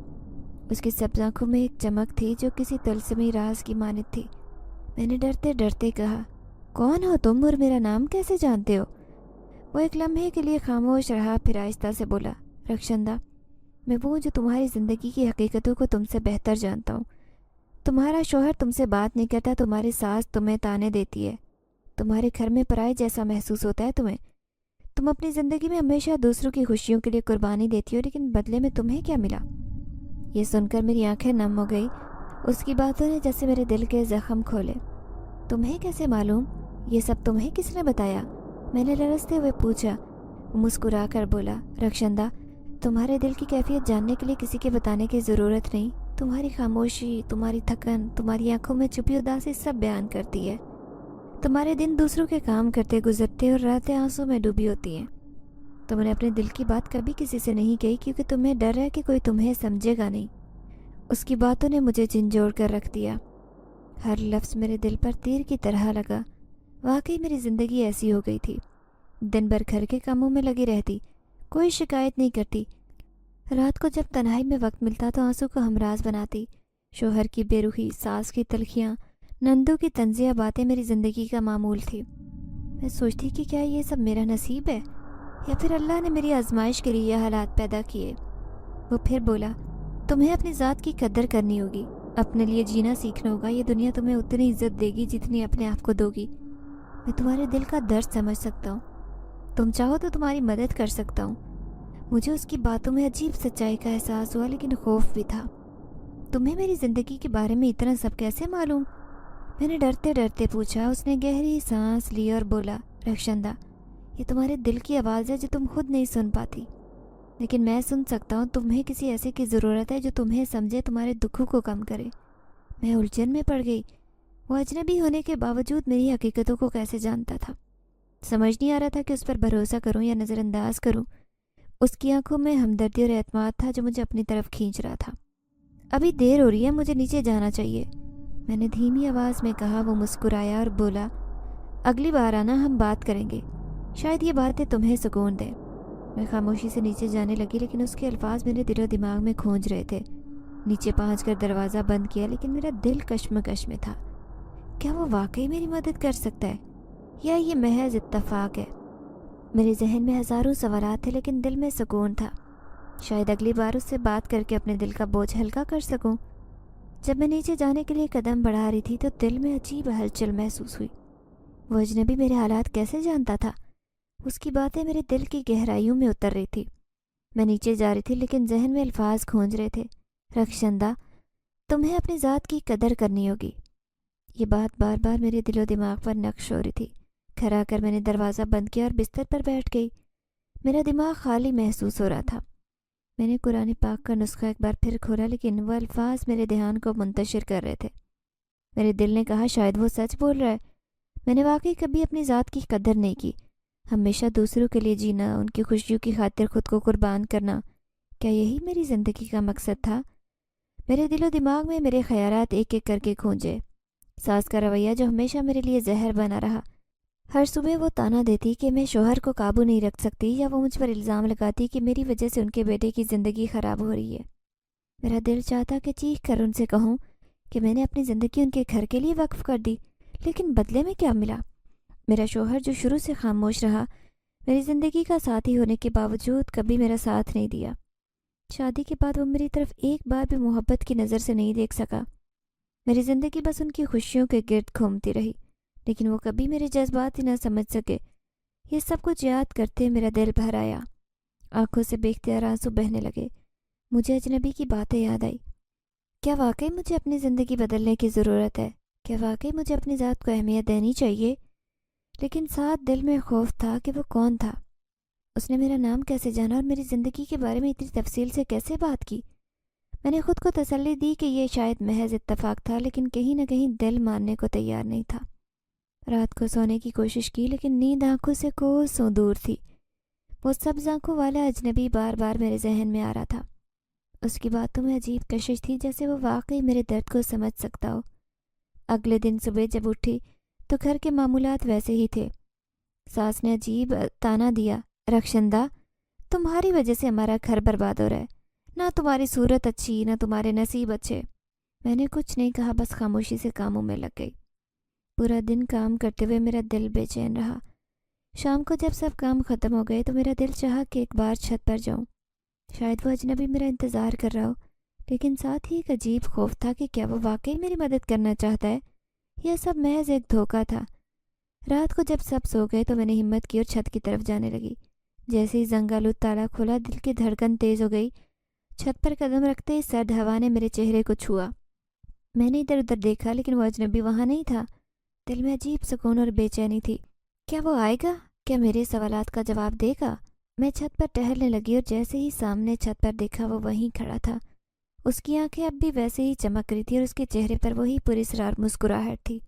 اس کی سبز آنکھوں میں ایک چمک تھی جو کسی طلسمی راز کی مانند تھی۔ میں نے ڈرتے ڈرتے کہا، کون ہو تم اور میرا نام کیسے جانتے ہو؟ وہ ایک لمحے کے لیے خاموش رہا، پھر آہستہ سے بولا، رخشندہ، میں وہ جو تمہاری زندگی کی حقیقتوں کو تم سے بہتر جانتا ہوں۔ تمہارا شوہر تم سے بات نہیں کرتا، تمہاری ساس تمہیں تانے دیتی ہے، تمہارے گھر میں پرائے جیسا محسوس ہوتا ہے تمہیں۔ تم اپنی زندگی میں ہمیشہ دوسروں کی خوشیوں کے لیے قربانی دیتی ہو، لیکن بدلے میں تمہیں کیا ملا؟ یہ سن کر میری آنکھیں نم ہو گئی۔ اس کی باتوں نے جیسے میرے دل کے زخم کھولے۔ تمہیں کیسے معلوم؟ یہ سب تمہیں کس نے بتایا؟ میں نے لرزتے ہوئے پوچھا۔ وہ مسکرا کر بولا، رخشندہ، تمہارے دل کی کیفیت جاننے کے لیے کسی کے بتانے کی ضرورت نہیں۔ تمہاری خاموشی، تمہاری تھکن، تمہاری آنکھوں میں چھپی اداسی سب بیان کرتی ہے۔ تمہارے دن دوسروں کے کام کرتے گزرتے اور راتیں آنسوں میں ڈوبی ہوتی ہیں۔ تم نے اپنے دل کی بات کبھی کسی سے نہیں کہی کیونکہ تمہیں ڈر ہے کہ کوئی تمہیں سمجھے گا نہیں۔ اس کی باتوں نے مجھے جھنجھوڑ کر رکھ دیا۔ ہر لفظ میرے دل پر تیر کی طرح لگا۔ واقعی میری زندگی ایسی ہو گئی تھی۔ دن بھر گھر کے کاموں میں لگی رہتی، کوئی شکایت نہیں کرتی۔ رات کو جب تنہائی میں وقت ملتا تو آنسو کو ہمراز بناتی۔ شوہر کی بے رخی، ساس کی تلخیاں، نندوں کی طنزیہ باتیں میری زندگی کا معمول تھی۔ میں سوچتی کہ کیا یہ سب میرا نصیب ہے یا پھر اللہ نے میری آزمائش کے لیے یہ حالات پیدا کیے۔ وہ پھر بولا، تمہیں اپنی ذات کی قدر کرنی ہوگی، اپنے لیے جینا سیکھنا ہوگا۔ یہ دنیا تمہیں اتنی عزت دے گی جتنی اپنے آپ کو دو گی۔ میں تمہارے دل کا درد سمجھ سکتا ہوں، تم چاہو تو تمہاری مدد کر سکتا ہوں۔ مجھے اس کی باتوں میں عجیب سچائی کا احساس ہوا، لیکن خوف بھی تھا۔ تمہیں میری زندگی کے بارے میں اتنا سب کیسے معلوم؟ میں نے ڈرتے ڈرتے پوچھا۔ اس نے گہری سانس لی اور بولا، رخشندہ، یہ تمہارے دل کی آواز ہے جو تم خود نہیں سن پاتی، لیکن میں سن سکتا ہوں۔ تمہیں کسی ایسے کی ضرورت ہے جو تمہیں سمجھے، تمہارے دکھوں کو کم کرے۔ میں الجھن میں پڑ گئی۔ وہ اجنبی ہونے کے باوجود میری حقیقتوں کو کیسے جانتا تھا؟ سمجھ نہیں آ رہا تھا کہ اس پر بھروسہ کروں یا نظر انداز کروں۔ اس کی آنکھوں میں ہمدردی اور اعتماد تھا جو مجھے اپنی طرف کھینچ رہا تھا۔ ابھی دیر ہو رہی ہے، مجھے نیچے جانا چاہیے، میں نے دھیمی آواز میں کہا۔ وہ مسکرایا اور بولا، اگلی بار آنا، ہم بات کریں گے، شاید یہ باتیں تمہیں سکون دیں۔ میں خاموشی سے نیچے جانے لگی، لیکن اس کے الفاظ میرے دل و دماغ میں کھونج رہے تھے۔ نیچے پہنچ کر دروازہ بند کیا، لیکن میرا دل کشمکش میں تھا۔ کیا وہ واقعی میری مدد کر سکتا ہے یا یہ محض اتفاق ہے؟ میرے ذہن میں ہزاروں سوالات تھے، لیکن دل میں سکون تھا۔ شاید اگلی بار اس سے بات کر کے اپنے دل کا بوجھ ہلکا کر سکوں۔ جب میں نیچے جانے کے لیے قدم بڑھا رہی تھی تو دل میں عجیب ہلچل محسوس ہوئی۔ وہ اجنبی میرے حالات کیسے جانتا تھا؟ اس کی باتیں میرے دل کی گہرائیوں میں اتر رہی تھی۔ میں نیچے جا رہی تھی، لیکن ذہن میں الفاظ کھونج رہے تھے، رخشندہ، تمہیں اپنی ذات کی قدر کرنی ہوگی۔ یہ بات بار بار میرے دل و دماغ پر نقش ہو رہی تھی۔ گھر آ کر میں نے دروازہ بند کیا اور بستر پر بیٹھ گئی۔ میرا دماغ خالی محسوس ہو رہا تھا۔ میں نے قرآن پاک کا نسخہ ایک بار پھر کھولا، لیکن وہ الفاظ میرے دھیان کو منتشر کر رہے تھے۔ میرے دل نے کہا، شاید وہ سچ بول رہا ہے۔ میں نے واقعی کبھی اپنی ذات کی قدر نہیں کی۔ ہمیشہ دوسروں کے لیے جینا، ان کی خوشیوں کی خاطر خود کو قربان کرنا، کیا یہی میری زندگی کا مقصد تھا؟ میرے دل و دماغ میں میرے خیالات ایک ایک کر کے کھونجے۔ ساس کا رویہ جو ہمیشہ میرے لیے زہر بنا رہا۔ ہر صبح وہ تانا دیتی کہ میں شوہر کو قابو نہیں رکھ سکتی، یا وہ مجھ پر الزام لگاتی کہ میری وجہ سے ان کے بیٹے کی زندگی خراب ہو رہی ہے۔ میرا دل چاہتا کہ چیخ کر ان سے کہوں کہ میں نے اپنی زندگی ان کے گھر کے لیے وقف کر دی، لیکن بدلے میں کیا ملا؟ میرا شوہر جو شروع سے خاموش رہا، میری زندگی کا ساتھی ہونے کے باوجود کبھی میرا ساتھ نہیں دیا۔ شادی کے بعد وہ میری طرف ایک بار بھی محبت کی نظر سے نہیں دیکھ سکا۔ میری زندگی بس ان کی خوشیوں کے گرد گھومتی رہی، لیکن وہ کبھی میرے جذبات ہی نہ سمجھ سکے۔ یہ سب کچھ یاد کرتے میرا دل بھر آیا، آنکھوں سے بے اختیار آنسو بہنے لگے۔ مجھے اجنبی کی باتیں یاد آئی۔ کیا واقعی مجھے اپنی زندگی بدلنے کی ضرورت ہے؟ کیا واقعی مجھے اپنی ذات کو اہمیت دینی چاہیے؟ لیکن ساتھ دل میں خوف تھا کہ وہ کون تھا، اس نے میرا نام کیسے جانا اور میری زندگی کے بارے میں اتنی تفصیل سے کیسے بات کی؟ میں نے خود کو تسلی دی کہ یہ شاید محض اتفاق تھا، لیکن کہیں نہ کہیں دل ماننے کو تیار نہیں تھا۔ رات کو سونے کی کوشش کی لیکن نیند آنکھوں سے کوسوں دور تھی۔ وہ سبز آنکھوں والا اجنبی بار بار میرے ذہن میں آ رہا تھا۔ اس کی باتوں میں عجیب کشش تھی، جیسے وہ واقعی میرے درد کو سمجھ سکتا ہو۔ اگلے دن صبح جب اٹھی تو گھر کے معمولات ویسے ہی تھے۔ ساس نے عجیب تانا دیا، رخشندہ تمہاری وجہ سے ہمارا گھر برباد ہو رہا ہے، نہ تمہاری صورت اچھی نہ تمہارے نصیب اچھے۔ میں نے کچھ نہیں کہا، بس خاموشی سے کاموں میں لگ گئی۔ پورا دن کام کرتے ہوئے میرا دل بے چین رہا۔ شام کو جب سب کام ختم ہو گئے تو میرا دل چاہا کہ ایک بار چھت پر جاؤں۔ شاید وہ اجنبی میرا انتظار کر رہا ہو، لیکن ساتھ ہی ایک عجیب خوف تھا کہ کیا وہ واقعی میری مدد کرنا چاہتا ہے یا سب محض ایک دھوکہ تھا۔ رات کو جب سب سو گئے تو میں نے ہمت کی اور چھت کی طرف جانے لگی۔ جیسے ہی زنگالود تالا کھولا، دل کی دھڑکن تیز ہو گئی۔ چھت پر قدم رکھتے ہی سرد ہوا نے میرے چہرے کو چھوا۔ میں نے ادھر ادھر دیکھا لیکن وہ اجنبی وہاں نہیں تھا۔ دل میں عجیب سکون اور بے چینی تھی۔ کیا وہ آئے گا؟ کیا میرے سوالات کا جواب دے گا؟ میں چھت پر ٹہلنے لگی اور جیسے ہی سامنے چھت پر دیکھا وہ وہیں کھڑا تھا۔ اس کی آنکھیں اب بھی ویسے ہی چمک رہی تھی اور اس کے چہرے پر وہی پراسرار مسکراہٹ تھی۔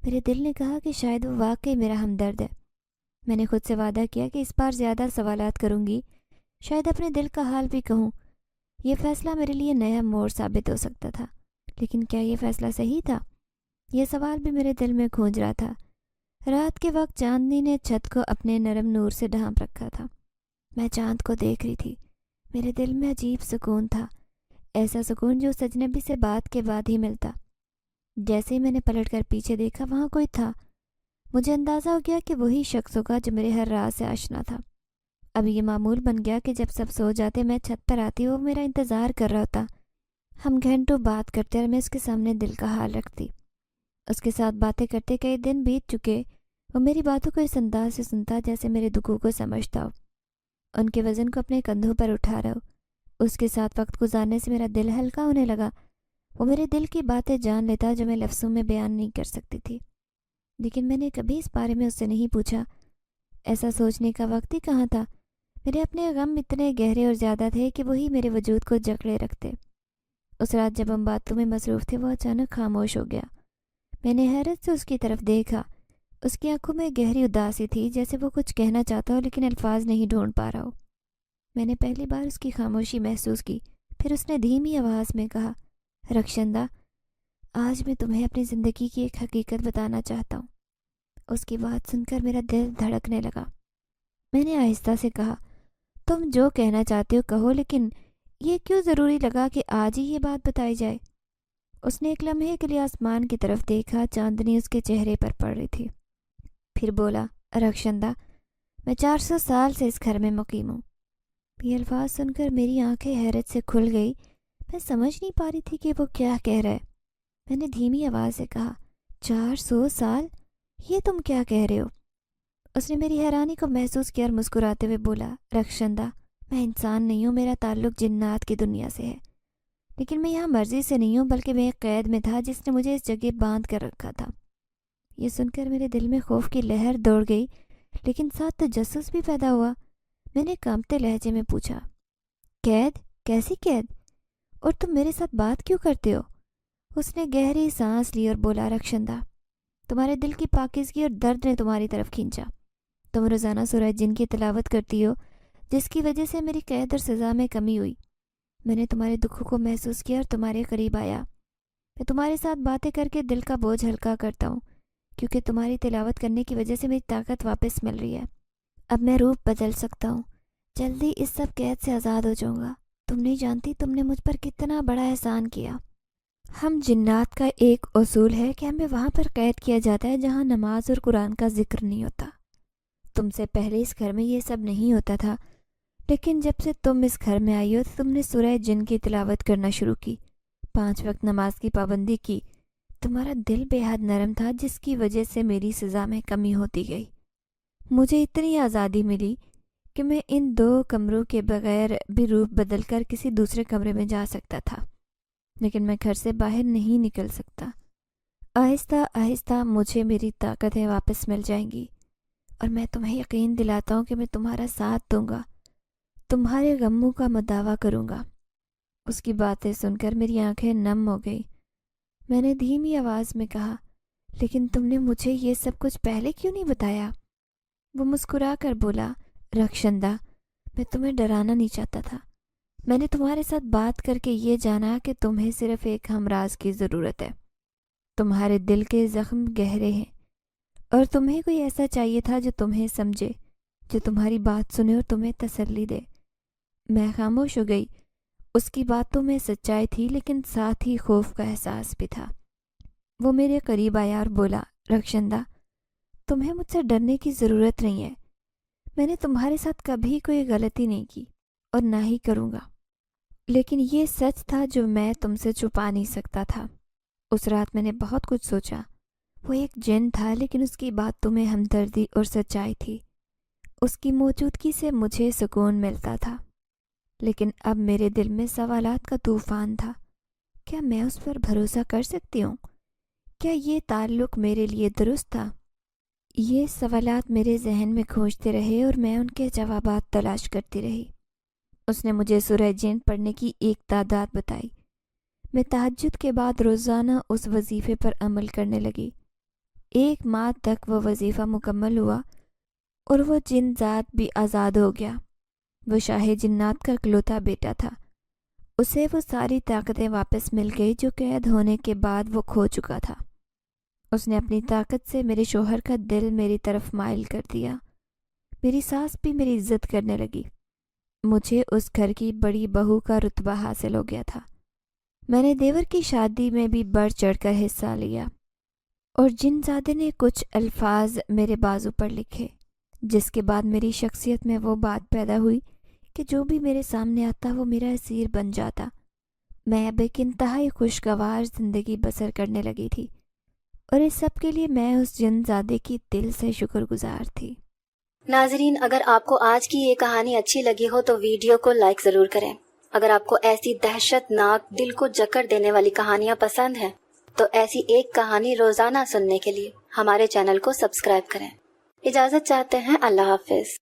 میرے دل نے کہا کہ شاید وہ واقعی میرا ہمدرد ہے۔ میں نے خود سے وعدہ کیا کہ اس بار زیادہ سوالات کروں گی، شاید اپنے دل کا حال بھی کہوں۔ یہ فیصلہ میرے لیے نیا موڑ ثابت ہو سکتا تھا، لیکن کیا یہ فیصلہ صحیح تھا؟ یہ سوال بھی میرے دل میں گونج رہا تھا۔ رات کے وقت چاندنی نے چھت کو اپنے نرم نور سے ڈھانپ رکھا تھا۔ میں چاند کو دیکھ رہی تھی۔ میرے دل میں عجیب سکون تھا، ایسا سکون جو اس اجنبی سے بات کے بعد ہی ملتا۔ جیسے ہی میں نے پلٹ کر پیچھے دیکھا، وہاں کوئی تھا۔ مجھے اندازہ ہو گیا کہ وہی شخص ہوگا جو میرے ہر راز سے آشنا تھا۔ اب یہ معمول بن گیا کہ جب سب سو جاتے میں چھت پر آتی، وہ میرا انتظار کر رہا ہوتا۔ ہم گھنٹوں بات کرتے اور میں اس کے سامنے دل کا حال رکھتی۔ اس کے ساتھ باتیں کرتے کئی دن بیت چکے۔ وہ میری باتوں کو اس انداز سے سنتا جیسے میرے دکھوں کو سمجھتا ہو، ان کے وزن کو اپنے کندھوں پر اٹھا رہا ہو۔ اس کے ساتھ وقت گزارنے سے میرا دل ہلکا ہونے لگا۔ وہ میرے دل کی باتیں جان لیتا جو میں لفظوں میں بیان نہیں کر سکتی تھی، لیکن میں نے کبھی اس بارے میں اس سے نہیں پوچھا۔ ایسا سوچنے کا وقت ہی کہاں تھا؟ میرے اپنے غم اتنے گہرے اور زیادہ تھے کہ وہی میرے وجود کو جکڑے رکھتے۔ اس رات جب ہم باتوں میں مصروف تھے، وہ اچانک خاموش ہو گیا۔ میں نے حیرت سے اس کی طرف دیکھا۔ اس کی آنکھوں میں گہری اداسی تھی، جیسے وہ کچھ کہنا چاہتا ہو لیکن الفاظ نہیں ڈھونڈ پا رہا ہو۔ میں نے پہلی بار اس کی خاموشی محسوس کی۔ پھر اس نے دھیمی آواز میں کہا، رخشندہ، آج میں تمہیں اپنی زندگی کی ایک حقیقت بتانا چاہتا ہوں۔ اس کی بات سن کر میرا دل دھڑکنے لگا۔ میں نے آہستہ سے کہا، تم جو کہنا چاہتے ہو کہو، لیکن یہ کیوں ضروری لگا کہ آج ہی یہ بات بتائی جائے؟ اس نے ایک لمحے کے لیے آسمان کی طرف دیکھا، چاندنی اس کے چہرے پر پڑ رہی تھی۔ پھر بولا، رخشندہ، میں 400 سال سے اس گھر میں مقیم ہوں۔ یہ الفاظ سن کر میری آنکھیں حیرت سے کھل گئی۔ میں سمجھ نہیں پا رہی تھی کہ وہ کیا کہہ رہا ہے۔ میں نے دھیمی آواز سے کہا، 400 سال؟ یہ تم کیا کہہ رہے ہو؟ اس نے میری حیرانی کو محسوس کیا اور مسکراتے ہوئے بولا، رخشندہ، میں انسان نہیں ہوں، میرا تعلق جنات کی دنیا سے ہے، لیکن میں یہاں مرضی سے نہیں ہوں، بلکہ میں ایک قید میں تھا جس نے مجھے اس جگہ باندھ کر رکھا تھا۔ یہ سن کر میرے دل میں خوف کی لہر دوڑ گئی، لیکن ساتھ تجسس بھی پیدا ہوا۔ میں نے کانپتے لہجے میں پوچھا، قید؟ کیسی قید؟ اور تم میرے ساتھ بات کیوں کرتے ہو؟ اس نے گہری سانس لی اور بولا، رخشندہ، تمہارے دل کی پاکیزگی اور درد نے تمہاری طرف کھینچا۔ تم روزانہ سورہ جن کی تلاوت کرتی ہو، جس کی وجہ سے میری قید اور سزا میں کمی ہوئی۔ میں نے تمہارے دکھوں کو محسوس کیا اور تمہارے قریب آیا۔ میں تمہارے ساتھ باتیں کر کے دل کا بوجھ ہلکا کرتا ہوں، کیونکہ تمہاری تلاوت کرنے کی وجہ سے میری طاقت واپس مل رہی ہے۔ اب میں روپ بدل سکتا ہوں، جلدی اس سب قید سے آزاد ہو جاؤں گا۔ تم نہیں جانتی تم نے مجھ پر کتنا بڑا احسان کیا۔ ہم جنات کا ایک اصول ہے کہ ہمیں وہاں پر قید کیا جاتا ہے جہاں نماز اور قرآن کا ذکر نہیں ہوتا۔ تم سے پہلے اس گھر میں یہ سب نہیں ہوتا تھا، لیکن جب سے تم اس گھر میں آئی ہو تو تم نے سورہ جن کی تلاوت کرنا شروع کی، 5 وقت نماز کی پابندی کی۔ تمہارا دل بے حد نرم تھا، جس کی وجہ سے میری سزا میں کمی ہوتی گئی۔ مجھے اتنی آزادی ملی کہ میں ان 2 کمروں کے بغیر بھی روپ بدل کر کسی دوسرے کمرے میں جا سکتا تھا، لیکن میں گھر سے باہر نہیں نکل سکتا۔ آہستہ آہستہ مجھے میری طاقتیں واپس مل جائیں گی، اور میں تمہیں یقین دلاتا ہوں کہ میں تمہارا ساتھ دوں گا، تمہارے غموں کا مداوع کروں گا۔ اس کی باتیں سن کر میری آنکھیں نم ہو گئی۔ میں نے دھیمی آواز میں کہا، لیکن تم نے مجھے یہ سب کچھ پہلے کیوں نہیں بتایا؟ وہ مسکرا کر بولا، رخشندہ، میں تمہیں ڈرانا نہیں چاہتا تھا۔ میں نے تمہارے ساتھ بات کر کے یہ جانا کہ تمہیں صرف ایک ہمراز کی ضرورت ہے۔ تمہارے دل کے زخم گہرے ہیں اور تمہیں کوئی ایسا چاہیے تھا جو تمہیں سمجھے، جو تمہاری بات سنے اور تمہیں تسلی دے۔ میں خاموش ہو گئی۔ اس کی باتوں میں سچائی تھی لیکن ساتھ ہی خوف کا احساس بھی تھا۔ وہ میرے قریب آیا اور بولا، رخشندہ، تمہیں مجھ سے ڈرنے کی ضرورت نہیں ہے۔ میں نے تمہارے ساتھ کبھی کوئی غلطی نہیں کی اور نہ ہی کروں گا، لیکن یہ سچ تھا جو میں تم سے چھپا نہیں سکتا تھا۔ اس رات میں نے بہت کچھ سوچا۔ وہ ایک جن تھا لیکن اس کی باتوں میں ہمدردی اور سچائی تھی۔ اس کی موجودگی سے مجھے سکون ملتا تھا، لیکن اب میرے دل میں سوالات کا طوفان تھا۔ کیا میں اس پر بھروسہ کر سکتی ہوں؟ کیا یہ تعلق میرے لیے درست تھا؟ یہ سوالات میرے ذہن میں کھوجتے رہے اور میں ان کے جوابات تلاش کرتی رہی۔ اس نے مجھے سورہ جن پڑھنے کی ایک تعداد بتائی۔ میں تہجد کے بعد روزانہ اس وظیفے پر عمل کرنے لگی۔ 1 ماہ تک وہ وظیفہ مکمل ہوا اور وہ جن ذات بھی آزاد ہو گیا۔ وہ شاہ جنات کا اکلوتا بیٹا تھا۔ اسے وہ ساری طاقتیں واپس مل گئی جو قید ہونے کے بعد وہ کھو چکا تھا۔ اس نے اپنی طاقت سے میرے شوہر کا دل میری طرف مائل کر دیا۔ میری ساس بھی میری عزت کرنے لگی۔ مجھے اس گھر کی بڑی بہو کا رتبہ حاصل ہو گیا تھا۔ میں نے دیور کی شادی میں بھی بڑھ چڑھ کر حصہ لیا اور جن زادے نے کچھ الفاظ میرے بازو پر لکھے، جس کے بعد میری شخصیت میں وہ بات پیدا ہوئی کہ جو بھی میرے سامنے آتا وہ میرا اسیر بن جاتا۔ میں اب ایک انتہائی خوشگوار زندگی بسر کرنے لگی تھی اور اس سب کے لیے میں اس جن زادے کی دل سے شکر گزار تھی۔ ناظرین، اگر آپ کو آج کی یہ کہانی اچھی لگی ہو تو ویڈیو کو لائک ضرور کریں۔ اگر آپ کو ایسی دہشت ناک، دل کو جکڑ دینے والی کہانیاں پسند ہیں تو ایسی ایک کہانی روزانہ سننے کے لیے ہمارے چینل کو سبسکرائب کریں۔ اجازت چاہتے ہیں، اللہ حافظ۔